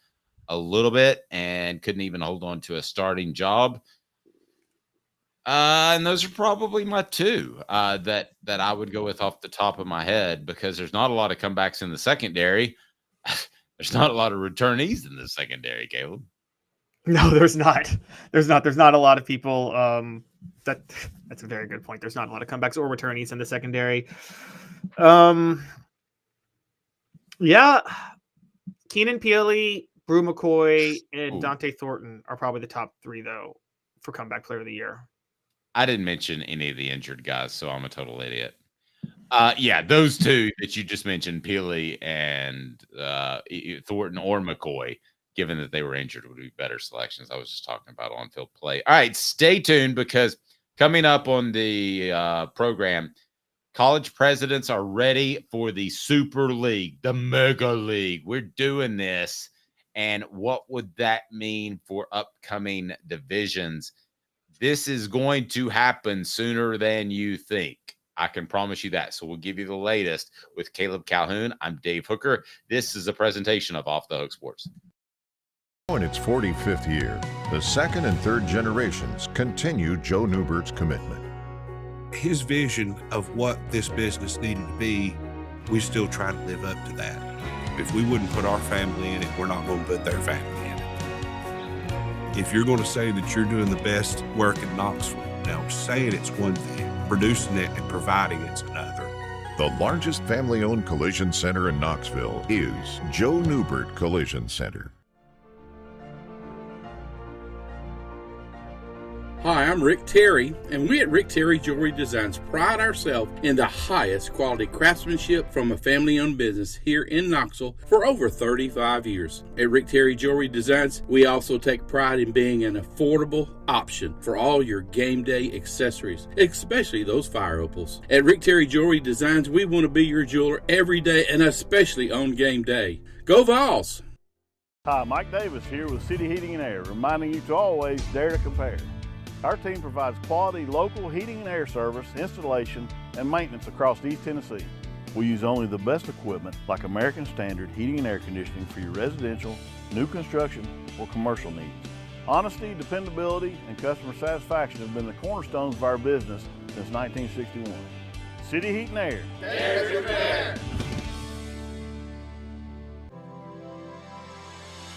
a little bit and couldn't even hold on to a starting job. And those are probably my two that I would go with off the top of my head, because there's not a lot of comebacks in the secondary. There's not a lot of returnees in the secondary, Caleb. No, there's not. There's not a lot of people. That's a very good point. There's not a lot of comebacks or returnees in the secondary. Yeah, Keenan Peely, Brew McCoy, and Dante Thornton are probably the top three, though, for comeback player of the year. I didn't mention any of the injured guys, so I'm a total idiot. Yeah, those two that you just mentioned, Peely and Thornton or McCoy, given that they were injured, would be better selections. I was just talking about on-field play. All right, stay tuned, because coming up on the program, college presidents are ready for the Super League, the Mega League. We're doing this, and what would that mean for upcoming divisions? This is going to happen sooner than you think. I can promise you that. So we'll give you the latest with Caleb Calhoun. I'm Dave Hooker. This is a presentation of Off the Hook Sports. In its 45th year, the second and third generations continue Joe Newbert's commitment. His vision of what this business needed to be, we still try to live up to that. If we wouldn't put our family in it, we're not going to put their family in it. If you're going to say that you're doing the best work in Knoxville, now saying it's one thing, producing it and providing it's another. The largest family-owned collision center in Knoxville is Joe Newbert Collision Center. Hi, I'm Rick Terry, and we at Rick Terry Jewelry Designs pride ourselves in the highest quality craftsmanship from a family-owned business here in Knoxville for over 35 years. At Rick Terry Jewelry Designs, we also take pride in being an affordable option for all your game day accessories, especially those fire opals. At Rick Terry Jewelry Designs, we want to be your jeweler every day and especially on game day. Go Vols! Hi, Mike Davis here with City Heating and Air, reminding you to always dare to compare. Our team provides quality local heating and air service, installation, and maintenance across East Tennessee. We use only the best equipment like American Standard heating and air conditioning for your residential, new construction, or commercial needs. Honesty, dependability, and customer satisfaction have been the cornerstones of our business since 1961. City Heat and Air. Dare to compare.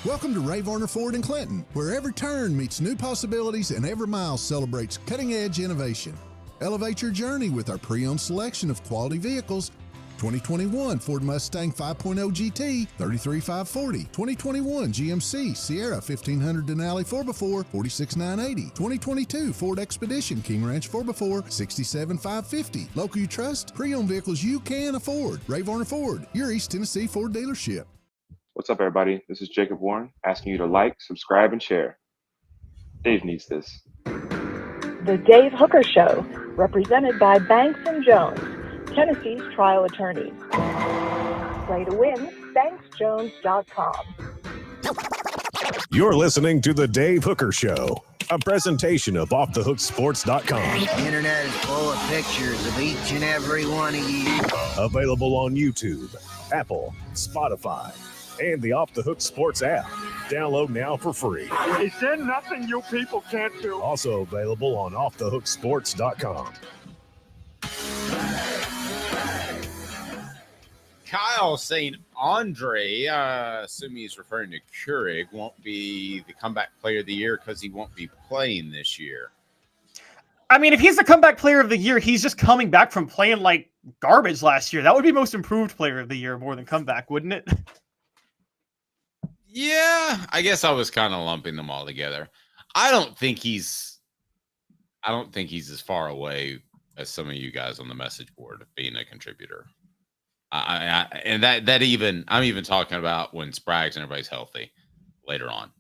Welcome to Varner Ford in Clinton, where every turn meets new possibilities and every mile celebrates cutting-edge innovation. Elevate your journey with our pre-owned selection of quality vehicles. 2021 Ford Mustang 5.0 GT, 33,540. 2021 GMC Sierra 1500 Denali 4x4, 46,980. 2022 Ford Expedition King Ranch 4x4, 67,550. Local you trust, pre-owned vehicles you can afford. Varner Ford, your East Tennessee Ford dealership. What's up, everybody? This is Jacob Warren, asking you to like, subscribe, and share. Dave needs this. The Dave Hooker Show, represented by Banks & Jones, Tennessee's trial attorneys. Play to win, banksjones.com. You're listening to The Dave Hooker Show, a presentation of OffTheHookSports.com. The internet is full of pictures of each and every one of you. Available on YouTube, Apple, Spotify, and the Off the Hook Sports app. Download now for free. Is there nothing you people can't do? Also available on OffTheHookSports.com. Kyle St. Andre, assuming he's referring to Keurig, won't be the comeback player of the year because he won't be playing this year. I mean, if he's the comeback player of the year, he's just coming back from playing like garbage last year. That would be most improved player of the year more than comeback, wouldn't it? Yeah, I guess I was kind of lumping them all together. I don't think he's as far away as some of you guys on the message board of being a contributor. And that even I'm even talking about when Sprague's and everybody's healthy later on.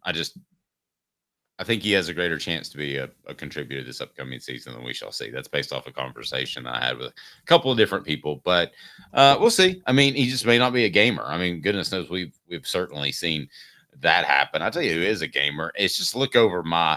I think he has a greater chance to be a contributor this upcoming season than we shall see. That's based off a conversation I had with a couple of different people, but we'll see. I mean, he just may not be a gamer. I mean, goodness knows we've certainly seen that happen. I'll tell you who is a gamer. It's just look over my,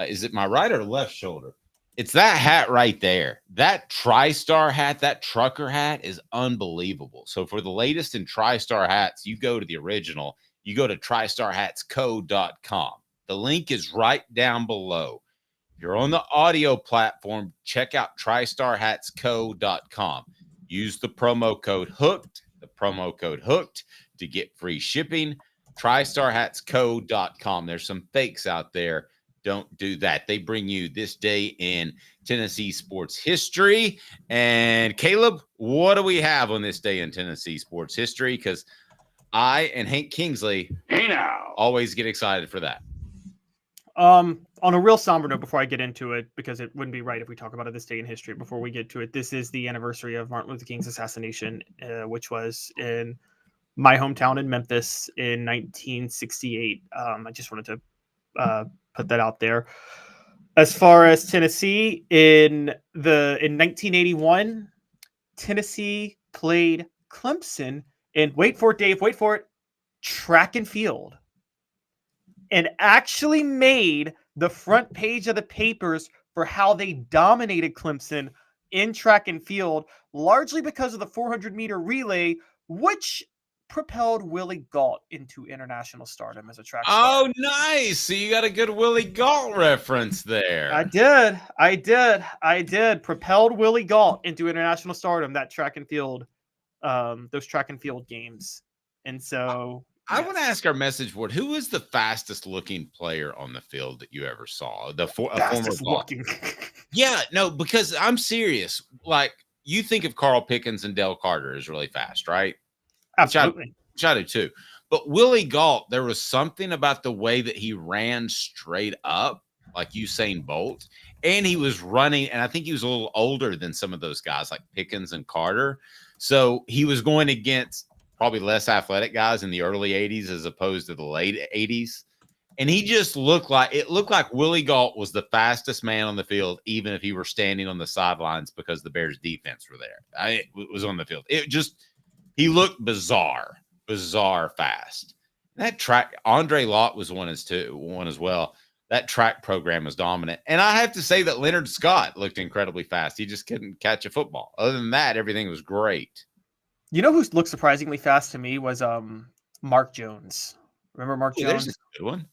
is it my right or left shoulder? It's that hat right there. That TriStar hat, that trucker hat is unbelievable. So for the latest in TriStar hats, you go to the original. You go to tristarhatsco.com. The link is right down below. If you're on the audio platform, check out tristarhatsco.com. Use the promo code HOOKED, to get free shipping. tristarhatsco.com. There's some fakes out there. Don't do that. They bring you this day in Tennessee sports history. And Caleb, what do we have on this day in Tennessee sports history? Because I and Hank Kingsley always get excited for that. On a real somber note, before I get into it, because it wouldn't be right if we talk about it this day in history before we get to it, this is the anniversary of Martin Luther King's assassination, which was in my hometown in Memphis in 1968. I just wanted to put that out there. As far as Tennessee, in 1981, Tennessee played Clemson in, wait for it, Dave, wait for it, track and field, and actually made the front page of the papers for how they dominated Clemson in track and field, largely because of the 400-meter relay, which propelled Willie Gault into international stardom as a track star. Oh, nice. So you got a good Willie Gault reference there. I did. Propelled Willie Gault into international stardom, that track and field, those track and field games. And so I want to ask our message board, who is the fastest looking player on the field that you ever saw? Fastest looking. Yeah, no, because I'm serious. Like, you think of Carl Pickens and Dale Carter as really fast, right? Absolutely. Which I do too. But Willie Gault, there was something about the way that he ran straight up, like Usain Bolt, and he was running, and I think he was a little older than some of those guys like Pickens and Carter. So he was going against probably less athletic guys in the early 80s as opposed to the late 80s. And he just looked like Willie Gault was the fastest man on the field, even if he were standing on the sidelines because the Bears defense were there. It was on the field. He looked bizarre fast. That track, Andre Lott was one as well. That track program was dominant. And I have to say that Leonard Scott looked incredibly fast. He just couldn't catch a football. Other than that, everything was great. You know who looked surprisingly fast to me was Mark Jones. Remember Mark Jones? There's a good one.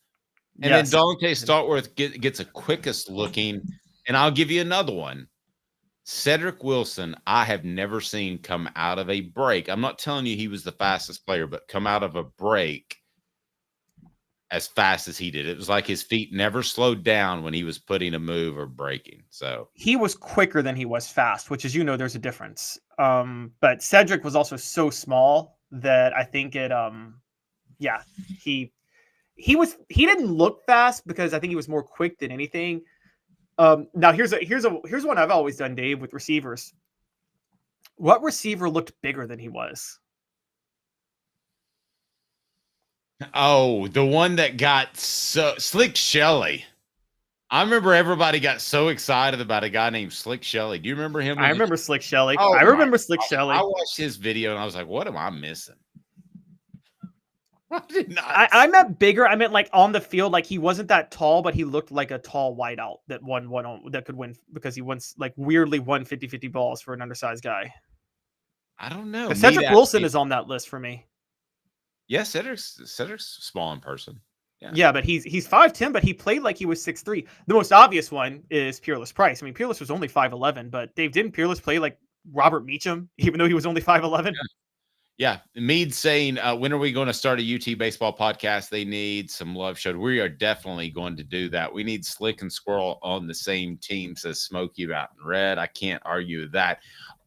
And then Dante Startworth gets a quickest looking. And I'll give you another one. Cedric Wilson, I have never seen come out of a break. I'm not telling you he was the fastest player, but come out of a break as fast as he did. It was like his feet never slowed down when he was putting a move or breaking. So he was quicker than he was fast, which, as you know, there's a difference. But Cedric was also so small that I think it, he didn't look fast because I think he was more quick than anything. Now here's one I've always done, Dave, with receivers. What receiver looked bigger than he was? Oh, the one that got so Slick Shelley. I remember everybody got so excited about a guy named Slick Shelley. Do you remember him? I remember Slick Shelley. Oh, I remember Slick Shelley. I watched his video and I was like, what am I missing? I meant bigger. I meant like on the field, like he wasn't that tall, but he looked like a tall wideout that that could win because he weirdly won 50-50 balls for an undersized guy. I don't know. Cedric Wilson is on that list for me. Yeah, Cedric's small in person. Yeah, but he's 5'10", but he played like he was 6'3". The most obvious one is Peerless Price. I mean, Peerless was only 5'11", but Dave, didn't Peerless play like Robert Meacham, even though he was only 5'11"? Yeah. Meade saying, when are we going to start a UT baseball podcast? They need some love showed. We are definitely going to do that. We need Slick and Squirrel on the same team, says Smokey out in red. I can't argue with that.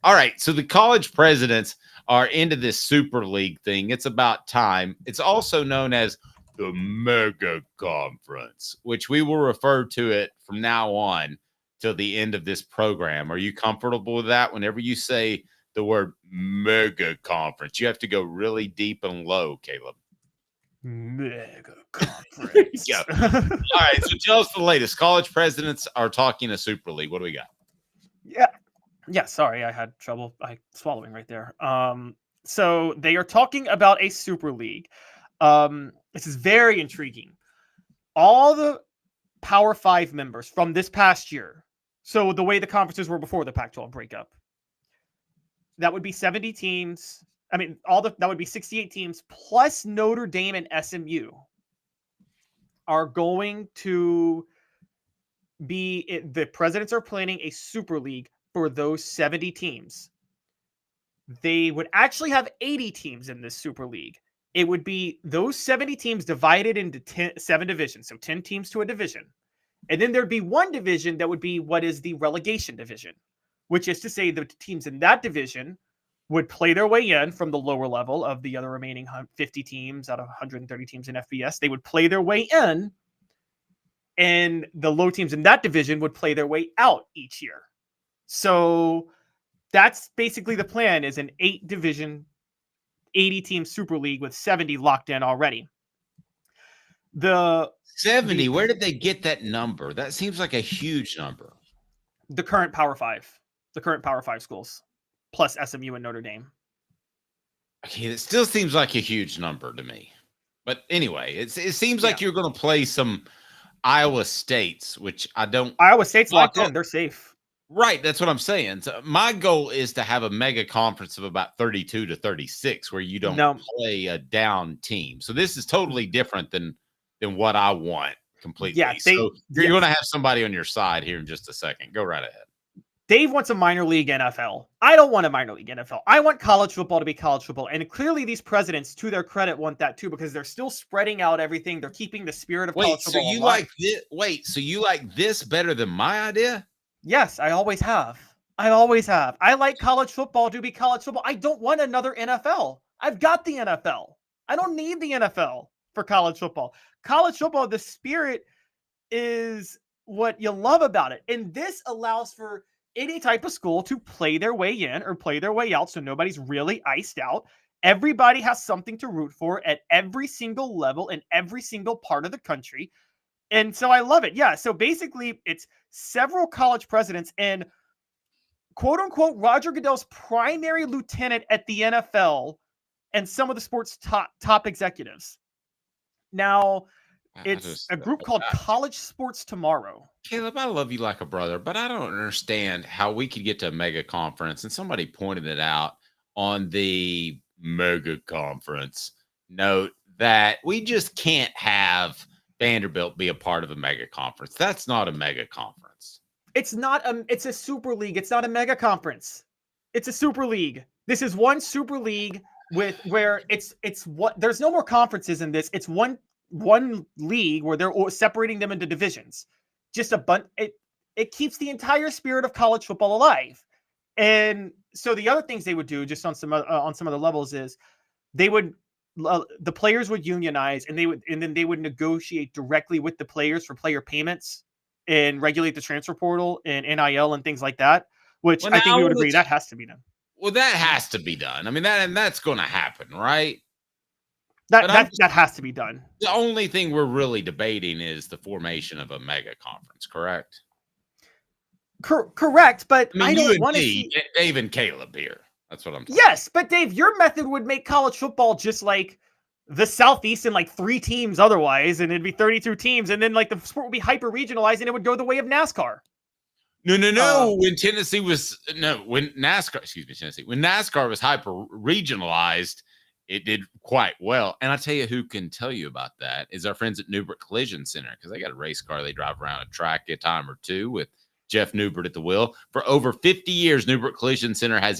All right. So the college presidents are into this Super League thing. It's about time. It's also known as the Mega Conference, which we will refer to it from now on till the end of this program. Are you comfortable with that? Whenever you say the word Mega Conference, you have to go really deep and low, Caleb. Mega Conference. Yeah. All right. So tell us the latest. College presidents are talking a Super League. What do we got? Yeah. Sorry, I had trouble swallowing right there. So they are talking about a Super League. This is very intriguing. All the Power 5 members from this past year, so the way the conferences were before the Pac-12 breakup, that would be 70 teams. I mean, that would be 68 teams plus Notre Dame and SMU are going to the presidents are planning a super league for those 70 teams. They would actually have 80 teams in this super league. It would be those 70 teams divided into 7 divisions, so 10 teams to a division. And then there'd be one division that would be what is the relegation division, which is to say the teams in that division would play their way in from the lower level of the other remaining 50 teams out of 130 teams in FBS. They would play their way in, and the low teams in that division would play their way out each year. So that's basically the plan, is an 8-division, 80-team Super League with 70 locked in already. The 70, where did they get that number? That seems like a huge number. The current Power 5 schools, plus SMU and Notre Dame. Okay, it still seems like a huge number to me. But anyway, it seems like you're going to play some Iowa States, which I don't. Iowa State's locked in. They're safe. Right. That's what I'm saying. So my goal is to have a mega conference of about 32 to 36 where you don't play a down team. So this is totally different than what I want completely. Yeah, so you're going to have somebody on your side here in just a second. Go right ahead. Dave wants a minor league NFL. I don't want a minor league NFL. I want college football to be college football. And clearly these presidents, to their credit, want that too, because they're still spreading out everything. They're keeping the spirit of college football alive. So you like this better than my idea? Yes, I always have. I like college football to be college football. I don't want another NFL. I've got the NFL. I don't need the NFL for college football. College football, the spirit is what you love about it. And this allows for any type of school to play their way in or play their way out, so nobody's really iced out. Everybody has something to root for at every single level in every single part of the country. And so I love it. Yeah. So basically it's several college presidents and quote unquote Roger Goodell's primary lieutenant at the NFL and some of the sport's top executives. Now it's a group called College Sports Tomorrow. Caleb, I love you like a brother, but I don't understand how we could get to a mega conference. And somebody pointed it out on the mega conference note that we just can't have Vanderbilt be a part of a mega conference. That's not a mega conference. It's a super league. It's not a mega conference. It's a super league. This is one super league where it's what there's no more conferences in this. It's one league where they're separating them into divisions. Just it keeps the entire spirit of college football alive. And so the other things they would do just on some of the levels is they would the players would unionize and then they would negotiate directly with the players for player payments and regulate the transfer portal and NIL and things like that, which I think we would agree that has to be done. Well, that has to be done. I mean, that's going to happen, right? That has to be done. The only thing we're really debating is the formation of a mega conference, correct? Correct, but I mean, don't want to see Dave and Caleb here. That's what I'm talking Yes, but Dave, your method would make college football just like the Southeast and like 3 teams otherwise, and it'd be 32 teams, and then like the sport would be hyper regionalized and it would go the way of NASCAR. No. When Tennessee was when NASCAR was hyper regionalized, it did quite well. And I tell you who can tell you about that is our friends at Newbert Collision Center, because they got a race car they drive around a track a time or two with Jeff Newbert at the wheel. For over 50 years, Newbert Collision Center has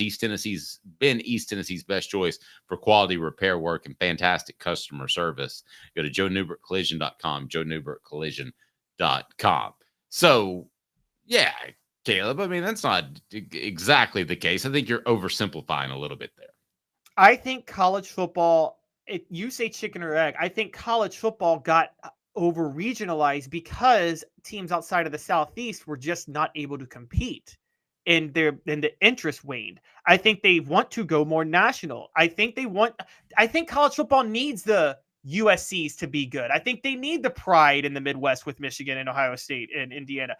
been East Tennessee's best choice for quality repair work and fantastic customer service. Go to joenewbertcollision.com, joenewbertcollision.com. So, yeah, Caleb, I mean, that's not exactly the case. I think you're oversimplifying a little bit there. I think college football, you say chicken or egg, I think college football got over regionalized because teams outside of the Southeast were just not able to compete and the interest waned. I think they want to go more national. I think college football needs the USCs to be good. I think they need the pride in the Midwest with Michigan and Ohio State and Indiana.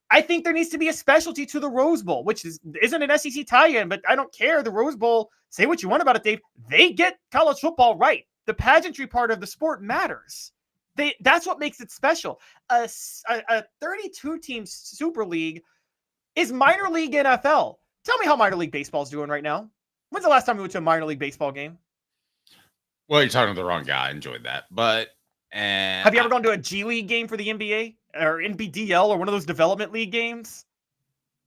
I think there needs to be a specialty to the Rose Bowl, which isn't an SEC tie-in, but I don't care. The Rose Bowl, say what you want about it, Dave. They get college football right. The pageantry part of the sport matters. That's what makes it special. A 32-team Super League is minor league NFL. Tell me how minor league baseball is doing right now. When's the last time we went to a minor league baseball game? Well, you're talking to the wrong guy. I enjoyed that. But And have you ever gone to a G League game for the NBA or NBDL or one of those development league games?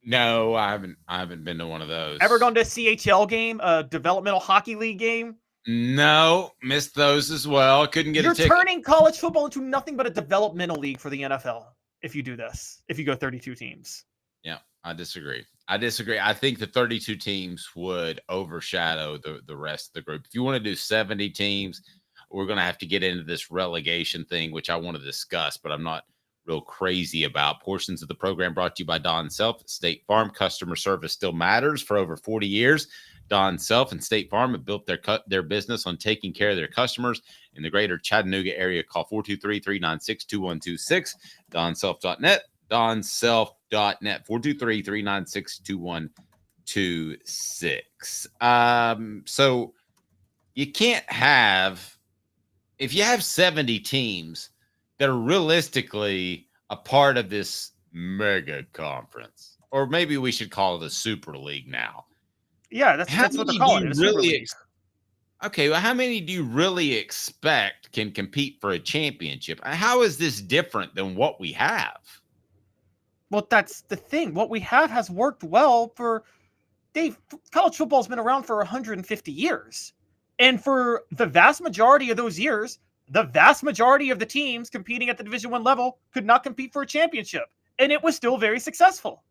No, I haven't been to one of those. Ever gone to a CHL game, a developmental hockey league game? No, missed those as well. Couldn't get a ticket. You're turning college football into nothing but a developmental league for the NFL if you do this, if you go 32 teams. Yeah, I disagree. I think the 32 teams would overshadow the rest of the group. If you want to do 70 teams, we're going to have to get into this relegation thing, which I want to discuss, but I'm not real crazy about. Portions of the program brought to you by Don Self, State Farm. Customer service still matters. For over 40 years, Don Self and State Farm have built their business on taking care of their customers in the greater Chattanooga area. Call 423-396-2126, donself.net, donself.net, 423-396-2126. So you can't have, if you have 70 teams that are realistically a part of this mega conference, or maybe we should call it a super league now. Yeah, that's what they're calling it. Okay, well, how many do you really expect can compete for a championship? How is this different than what we have? Well, that's the thing. What we have has worked well for Dave. College football's been around for 150 years. And for the vast majority of those years, the vast majority of the teams competing at the Division I level could not compete for a championship. And it was still very successful.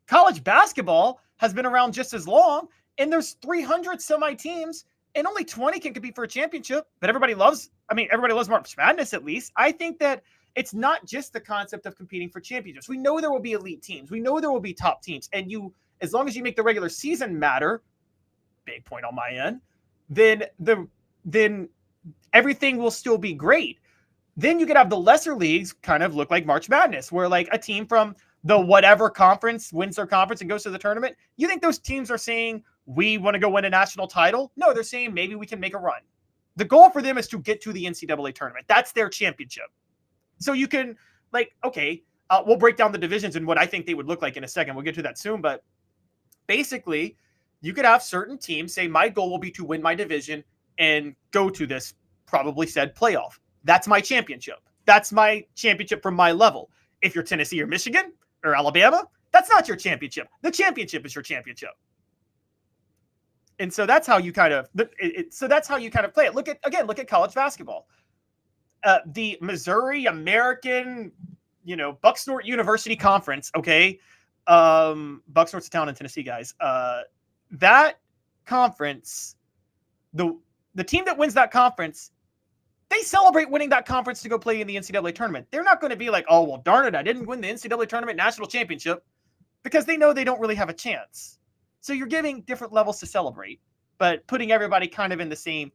College basketball has been around just as long, and there's 300 semi teams, and only 20 can compete for a championship. But everybody loves March Madness, at least. I think that it's not just the concept of competing for championships. We know there will be elite teams. We know there will be top teams. And as long as you make the regular season matter, big point on my end, then everything will still be great. Then you could have the lesser leagues kind of look like March Madness, where like a team from the whatever conference wins their conference and goes to the tournament. You think those teams are saying, we want to go win a national title? No, they're saying maybe we can make a run. The goal for them is to get to the NCAA tournament. That's their championship. So you can we'll break down the divisions and what I think they would look like in a second. We'll get to that soon. But basically, you could have certain teams say, my goal will be to win my division and go to this probably said playoff. That's my championship. That's my championship from my level. If you're Tennessee or Michigan or Alabama, that's not your championship. The championship is your championship. And so that's how you kind of play it. Look at college basketball. The Missouri American, Bucksnort University Conference. Okay. Bucksnort's a town in Tennessee, guys. That conference, the team that wins that conference, they celebrate winning that conference to go play in the NCAA tournament. They're not going to be like, oh, well, darn it, I didn't win the NCAA tournament national championship, because they know they don't really have a chance. So you're giving different levels to celebrate, but putting everybody kind of in the same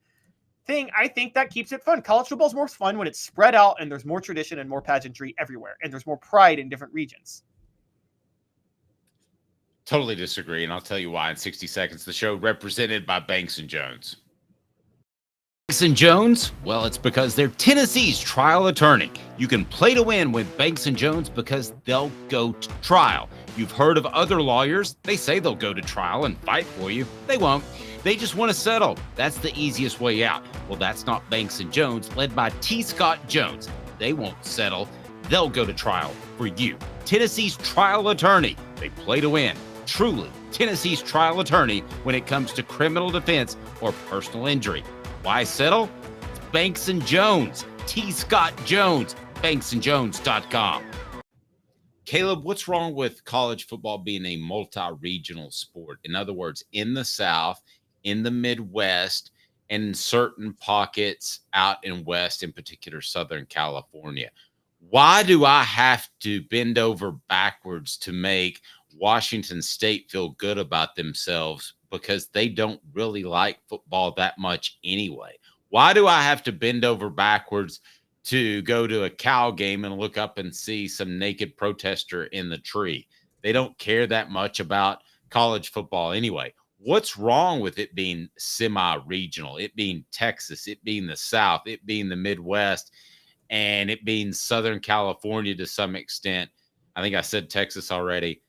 thing, I think that keeps it fun. College football is more fun when it's spread out and there's more tradition and more pageantry everywhere, and there's more pride in different regions. Totally disagree, and I'll tell you why in 60 seconds. The show represented by Banks & Jones. Banks & Jones? Well, it's because they're Tennessee's trial attorney. You can play to win with Banks & Jones because they'll go to trial. You've heard of other lawyers. They say they'll go to trial and fight for you. They won't. They just want to settle. That's the easiest way out. Well, that's not Banks & Jones, led by T. Scott Jones. They won't settle. They'll go to trial for you. Tennessee's trial attorney. They play to win. Truly, Tennessee's trial attorney when it comes to criminal defense or personal injury. Why settle? It's Banks & Jones. T. Scott Jones. BanksandJones.com. Caleb, what's wrong with college football being a multi-regional sport? In other words, in the South, in the Midwest, and in certain pockets out in West, in particular Southern California. Why do I have to bend over backwards to make Washington State feel good about themselves because they don't really like football that much anyway? Why do I have to bend over backwards to go to a Cal game and look up and see some naked protester in the tree? They don't care that much about college football anyway. What's wrong with it being semi-regional, it being Texas, it being the South, it being the Midwest, and it being Southern California to some extent? I think I said Texas already.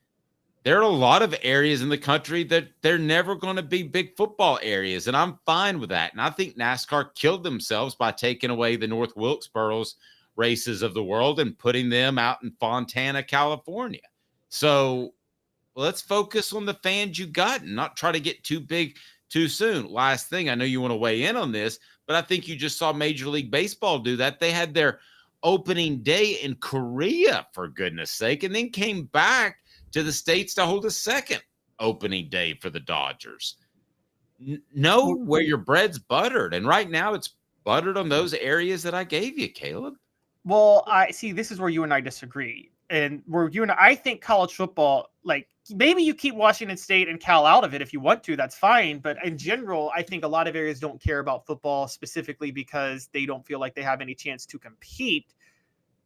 there are a lot of areas in the country that they're never going to be big football areas, and I'm fine with that. And I think NASCAR killed themselves by taking away the North Wilkesboro's races of the world and putting them out in Fontana, California. So let's focus on the fans you got and not try to get too big too soon. Last thing, I know you want to weigh in on this, but I think you just saw Major League Baseball do that. They had their opening day in Korea, for goodness sake, and then came back to the States to hold a second opening day for the Dodgers. Know where your bread's buttered. And right now it's buttered on those areas that I gave you, Caleb. Well, I see this is where you and I disagree. And I think college football, like maybe you keep Washington State and Cal out of it if you want to, that's fine. But in general, I think a lot of areas don't care about football specifically because they don't feel like they have any chance to compete.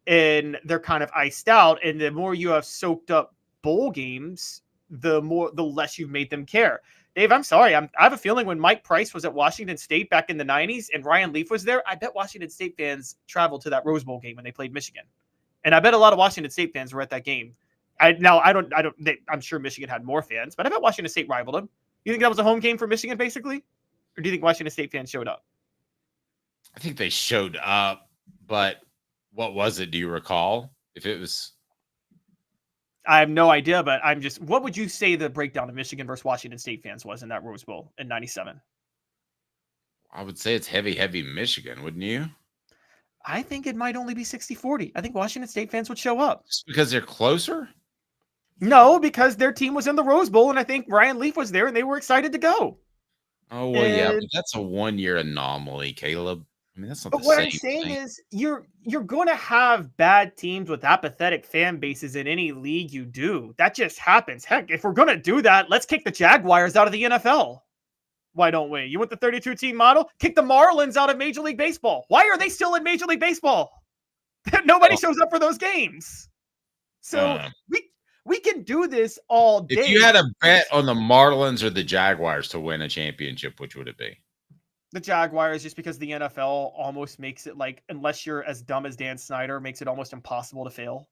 And they're kind of iced out. And the more you have soaked up bowl games, the less you've made them care. Dave, I'm sorry. I have a feeling when Mike Price was at Washington State back in the 90s and Ryan Leaf was there, I bet Washington State fans traveled to that Rose Bowl game when they played Michigan. And I bet a lot of Washington State fans were at that game. I'm sure Michigan had more fans, but I bet Washington State rivaled them. You think that was a home game for Michigan, basically? Or do you think Washington State fans showed up? I think they showed up, but what was it? Do you recall? If it was... I have no idea, but what would you say the breakdown of Michigan versus Washington State fans was in that Rose Bowl in 97? I would say it's heavy Michigan, wouldn't you? I think it might only be 60-40. I think Washington State fans would show up. Just because they're closer? No, because their team was in the Rose Bowl, and I think Ryan Leaf was there, and they were excited to go. Oh, well, yeah, but that's a one-year anomaly, Caleb. I mean, that's not the same. What I'm saying is you're going to have bad teams with apathetic fan bases in any league you do. That just happens. Heck, if we're going to do that, let's kick the Jaguars out of the NFL. Why don't we? You want the 32-team model? Kick the Marlins out of Major League Baseball. Why are they still in Major League Baseball? Nobody shows up for those games. So we can do this all day. If you had a bet on the Marlins or the Jaguars to win a championship, which would it be? The Jaguars, just because the NFL almost makes it like, unless you're as dumb as Dan Snyder, makes it almost impossible to fail.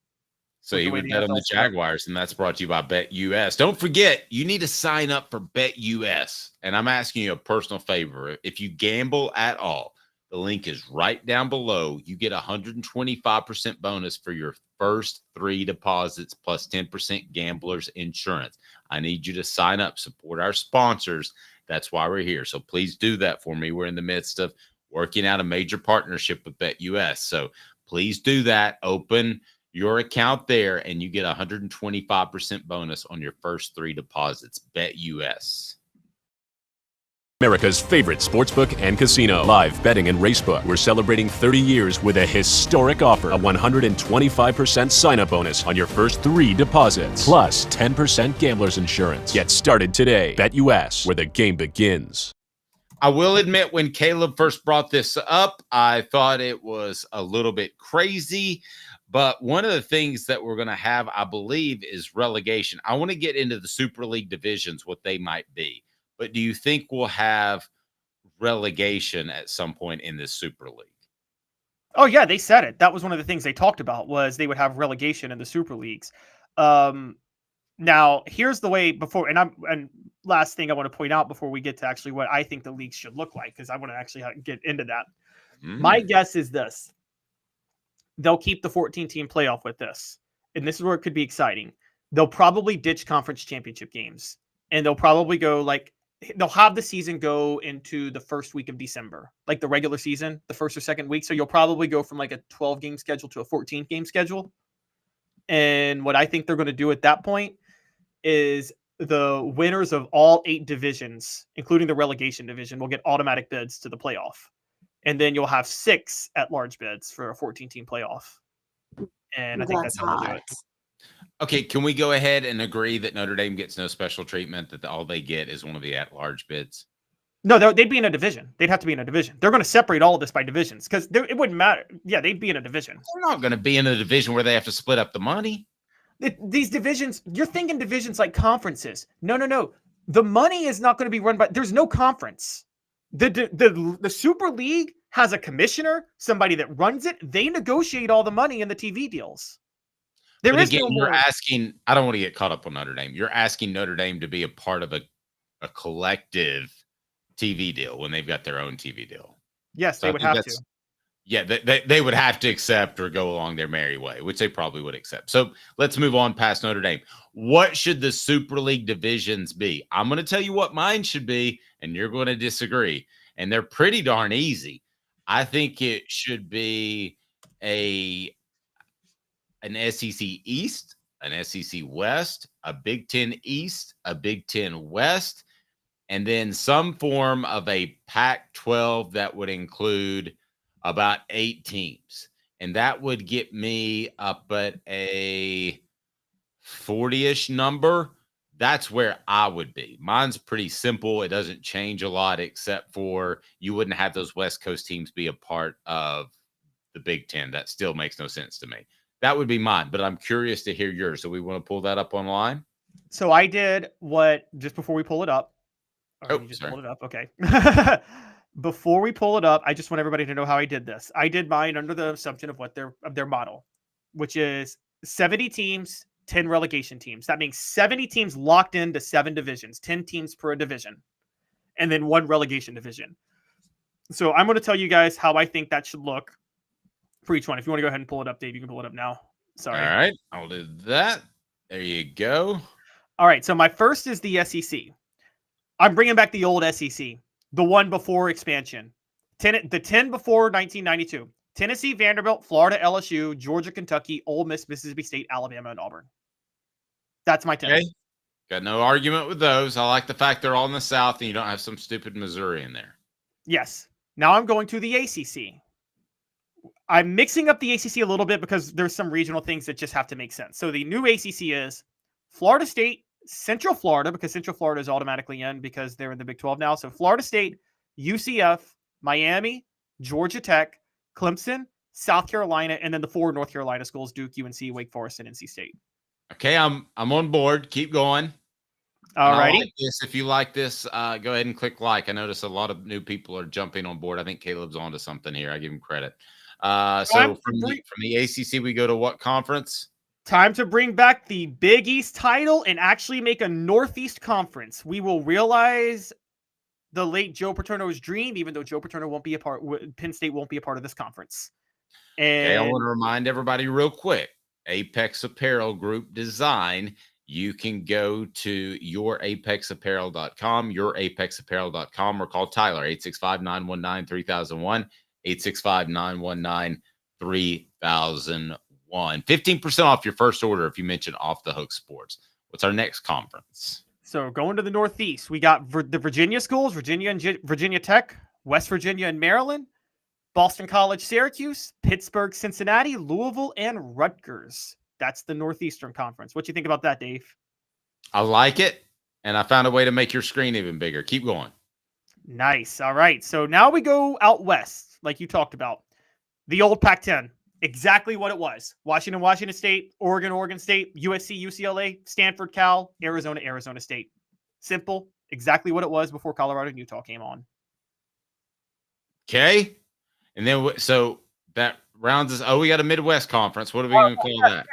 So you would bet on the Jaguars, and that's brought to you by BetUS. Don't forget, you need to sign up for BetUS. And I'm asking you a personal favor. If you gamble at all, the link is right down below. You get 125% bonus for your first 3 deposits plus 10% gamblers insurance. I need you to sign up, support our sponsors. That's why we're here. So please do that for me. We're in the midst of working out a major partnership with BetUS. So please do that. Open your account there, and you get 125% bonus on your first 3 deposits. BetUS. America's favorite sportsbook and casino. Live betting and racebook. We're celebrating 30 years with a historic offer. A 125% sign-up bonus on your first 3 deposits. Plus 10% gambler's insurance. Get started today. BetUS, where the game begins. I will admit, when Caleb first brought this up, I thought it was a little bit crazy. But one of the things that we're going to have, I believe, is relegation. I want to get into the Super League divisions, what they might be. But do you think we'll have relegation at some point in this Super League? Oh, yeah, they said it. That was one of the things they talked about, was they would have relegation in the Super Leagues. Now, here's the way before, and last thing I want to point out before we get to actually what I think the leagues should look like, because I want to actually get into that. My guess is this. They'll keep the 14-team playoff with this. And this is where it could be exciting. They'll probably ditch conference championship games. And they'll probably go they'll have the season go into the first week of December, like the regular season, the first or second week. So you'll probably go from like a 12-game schedule to a 14-game schedule. And what I think they're going to do at that point is the winners of all 8 divisions, including the relegation division, will get automatic bids to the playoff. And then you'll have 6 at-large bids for a 14-team playoff. And I think that's how they'll do it. Okay, can we go ahead and agree that Notre Dame gets no special treatment, that all they get is one of the at-large bids? No, they'd be in a division. They'd have to be in a division. They're going to separate all of this by divisions because it wouldn't matter. Yeah, they'd be in a division. They're not going to be in a division where they have to split up the money. These divisions, you're thinking divisions like conferences. No. The money is not going to be run by, there's no conference. The Super League has a commissioner, somebody that runs it. They negotiate all the money in the TV deals. There but is again, no you're more. asking, I don't want to get caught up on Notre Dame. You're asking Notre Dame to be a part of a collective TV deal when they've got their own TV deal. Yes, So they I would think have to. Yeah, they would have to accept or go along their merry way, which they probably would accept. So let's move on past Notre Dame. What should the Super League divisions be? I'm going to tell you what mine should be, and you're going to disagree. And they're pretty darn easy. I think it should be an SEC East, an SEC West, a Big Ten East, a Big Ten West, and then some form of a Pac-12 that would include about 8 teams. And that would get me up at a 40-ish number. That's where I would be. Mine's pretty simple. It doesn't change a lot, except for you wouldn't have those West Coast teams be a part of the Big Ten. That still makes no sense to me. That would be mine, but I'm curious to hear yours. So we want to pull that up online? So I did what, just before we pull it up. Oh, you just sorry. pulled it up. Okay. Before we pull it up, I just want everybody to know how I did this. I did mine under the assumption of their model, which is 70 teams, 10 relegation teams. That means 70 teams locked into 7 divisions, 10 teams per division, and then 1 relegation division. So I'm going to tell you guys how I think that should look for each one. If you want to go ahead and pull it up, Dave, you can pull it up now. Sorry. All right. I'll do that. There you go. All right. So my first is the SEC. I'm bringing back the old SEC, the one before expansion. The 10 before 1992. Tennessee, Vanderbilt, Florida, LSU, Georgia, Kentucky, Ole Miss, Mississippi State, Alabama, and Auburn. That's my 10. Okay. Got no argument with those. I like the fact they're all in the South and you don't have some stupid Missouri in there. Yes. Now I'm going to the ACC. I'm mixing up the ACC a little bit because there's some regional things that just have to make sense. So the new ACC is Florida State, Central Florida, because Central Florida is automatically in because they're in the Big 12 now. So Florida State, UCF, Miami, Georgia Tech, Clemson, South Carolina, and then the 4 North Carolina schools, Duke, UNC, Wake Forest, and NC State. Okay, I'm on board. Keep going. All righty. Like if you like this, go ahead and click like. I notice a lot of new people are jumping on board. I think Caleb's onto something here. I give him credit. So from the ACC, we go to what conference? Time to bring back the Big East title and actually make a Northeast conference. We will realize the late Joe Paterno's dream, even though Joe Paterno won't be a part, Penn State won't be a part of this conference. And Okay, I want to remind everybody real quick, Apex Apparel Group Design. You can go to yourapexapparel.com, yourapexapparel.com, or call Tyler, 865-919-3001, 865-919-3001. 15% off your first order if you mention Off the Hook Sports. What's our next conference? So going to the Northeast, we got the Virginia schools, Virginia and Virginia Tech, West Virginia and Maryland, Boston College, Syracuse, Pittsburgh, Cincinnati, Louisville, and Rutgers. That's the Northeastern Conference. What do you think about that, Dave? I like it, and I found a way to make your screen even bigger. Keep going. Nice. All right. So now we go out west, like you talked about. The old Pac-10. Exactly what it was. Washington State, Oregon State, USC, UCLA, Stanford, Cal, Arizona State. Simple. Exactly what it was before Colorado and Utah came on. Okay. And then, so that rounds us. Oh, we got a Midwest Conference. What are we going to call that?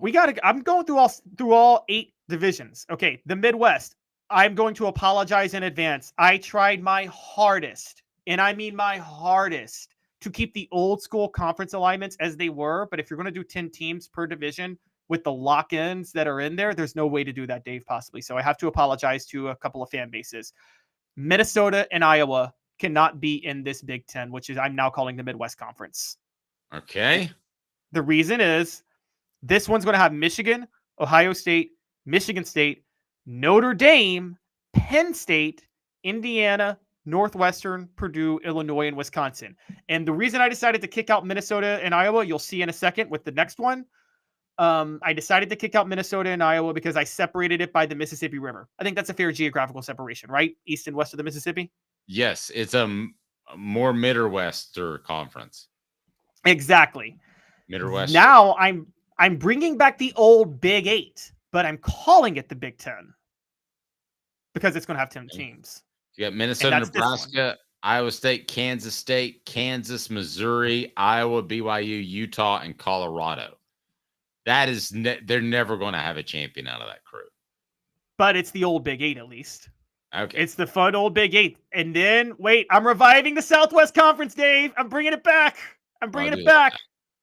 We got to. I'm going through all 8 divisions. Okay. The Midwest. I'm going to apologize in advance. I tried my hardest, and I mean my hardest, to keep the old school conference alignments as they were. But if you're going to do 10 teams per division with the lock-ins that are in there, there's no way to do that, Dave, possibly. So I have to apologize to a couple of fan bases. Minnesota and Iowa cannot be in this Big Ten, which is I'm now calling the Midwest Conference. Okay. The reason is this one's going to have Michigan, Ohio State, Michigan State, Notre Dame, Penn State, Indiana, Northwestern, Purdue, Illinois, and Wisconsin. And the reason I decided to kick out Minnesota and Iowa, you'll see in a second with the next one. I decided to kick out Minnesota and Iowa because I separated it by the Mississippi River. I think that's a fair geographical separation, right? East and west of the Mississippi. Yes, it's a more Midwestern conference. Exactly. Midwest. Now I'm bringing back the old Big 8, but I'm calling it the Big 10 because it's going to have 10 teams. You got Minnesota, Nebraska, Iowa State, Kansas, Missouri, Iowa, BYU, Utah, and Colorado. they're never going to have a champion out of that crew. But it's the old Big 8 at least. Okay. It's the fun old Big 8. And then, wait, I'm reviving the Southwest Conference, Dave. I'm bringing it back. I'm bringing it back.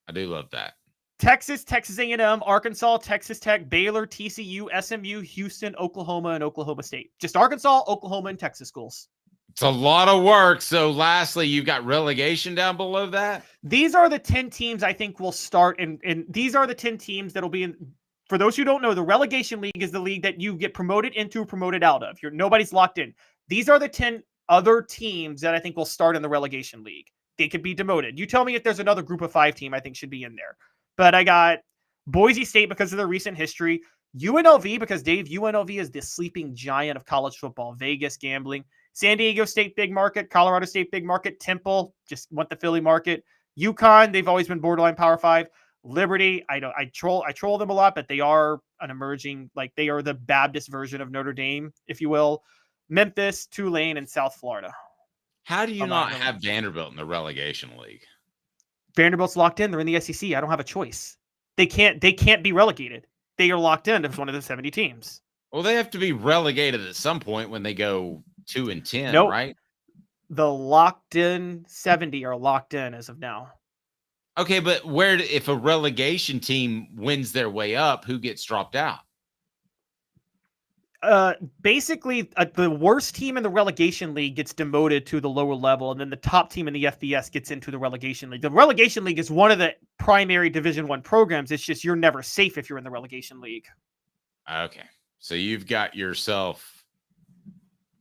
I do love that. Texas, Texas A&M, Arkansas, Texas Tech, Baylor, TCU, SMU, Houston, Oklahoma, and Oklahoma State. Just Arkansas, Oklahoma, and Texas schools. It's a lot of work. So lastly, you've got relegation down below that. These are the 10 teams I think will start, and these are the 10 teams that'll be in. For those who don't know, the relegation league is the league that you get promoted into, promoted out of. Nobody's locked in. These are the 10 other teams that I think will start in the relegation league. They could be demoted. You tell me if there's another group of 5 team I think should be in there. But I got Boise State because of their recent history. UNLV because, Dave, UNLV is the sleeping giant of college football. Vegas, gambling. San Diego State, big market. Colorado State, big market. Temple, just want the Philly market. UConn, they've always been borderline Power 5. Liberty, I troll them a lot, but they are an emerging, like they are the Baptist version of Notre Dame, if you will. Memphis, Tulane, and South Florida. How do you not have Vanderbilt in the relegation league? Vanderbilt's locked in. They're in the SEC. I don't have a choice. They can't be relegated. They are locked in as one of the 70 teams. Well, they have to be relegated at some point when they go 2-10, nope. Right? The locked in 70 are locked in as of now. Okay, but if a relegation team wins their way up, who gets dropped out? Basically, the worst team in the relegation league gets demoted to the lower level, and then the top team in the FBS gets into the relegation league. The relegation league is one of the primary Division I programs. It's just you're never safe if you're in the relegation league. Okay, so you've got yourself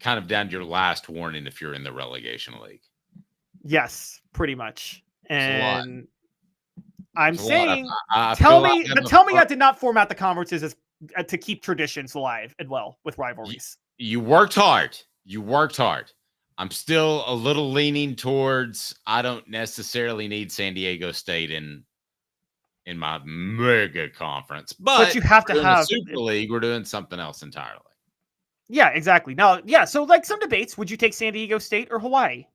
kind of down to your last warning if you're in the relegation league. Yes, pretty much. And I'm It's saying, I tell feel me like I did not format the conferences as to keep traditions alive and well with rivalries. You worked hard. I'm still a little leaning towards I don't necessarily need San Diego State in my mega conference, but you have to have Super League. We're doing something else entirely. Yeah, exactly. Now, yeah, so like some debates, would you take San Diego State or Hawaii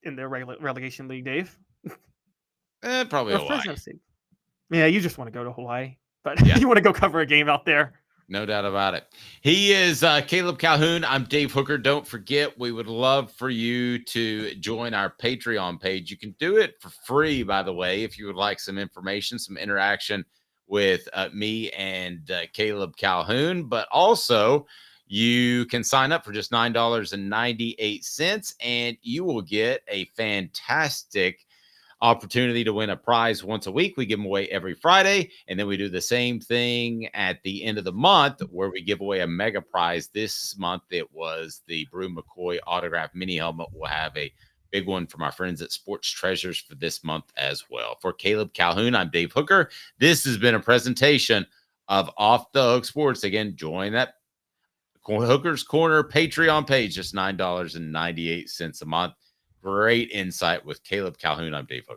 in the relegation league, Dave? Probably Hawaii. Yeah, you just want to go to Hawaii, but you want to go cover a game out there. No doubt about it. He is Caleb Calhoun. I'm Dave Hooker. Don't forget, we would love for you to join our Patreon page. You can do it for free, by the way, if you would like some information, some interaction with me and Caleb Calhoun. But also, you can sign up for just $9.98, and you will get a fantastic opportunity to win a prize once a week. We give them away every Friday, and then we do the same thing at the end of the month where we give away a mega prize. This month it was the Brew McCoy autograph mini helmet. We'll have a big one from our friends at Sports Treasures for this month as well. For Caleb Calhoun, I'm Dave Hooker. This has been a presentation of Off the Hook Sports. Again, join that Hooker's Corner Patreon page, just $9.98 a month. Great insight with Caleb Calhoun. I'm Dave Hooker.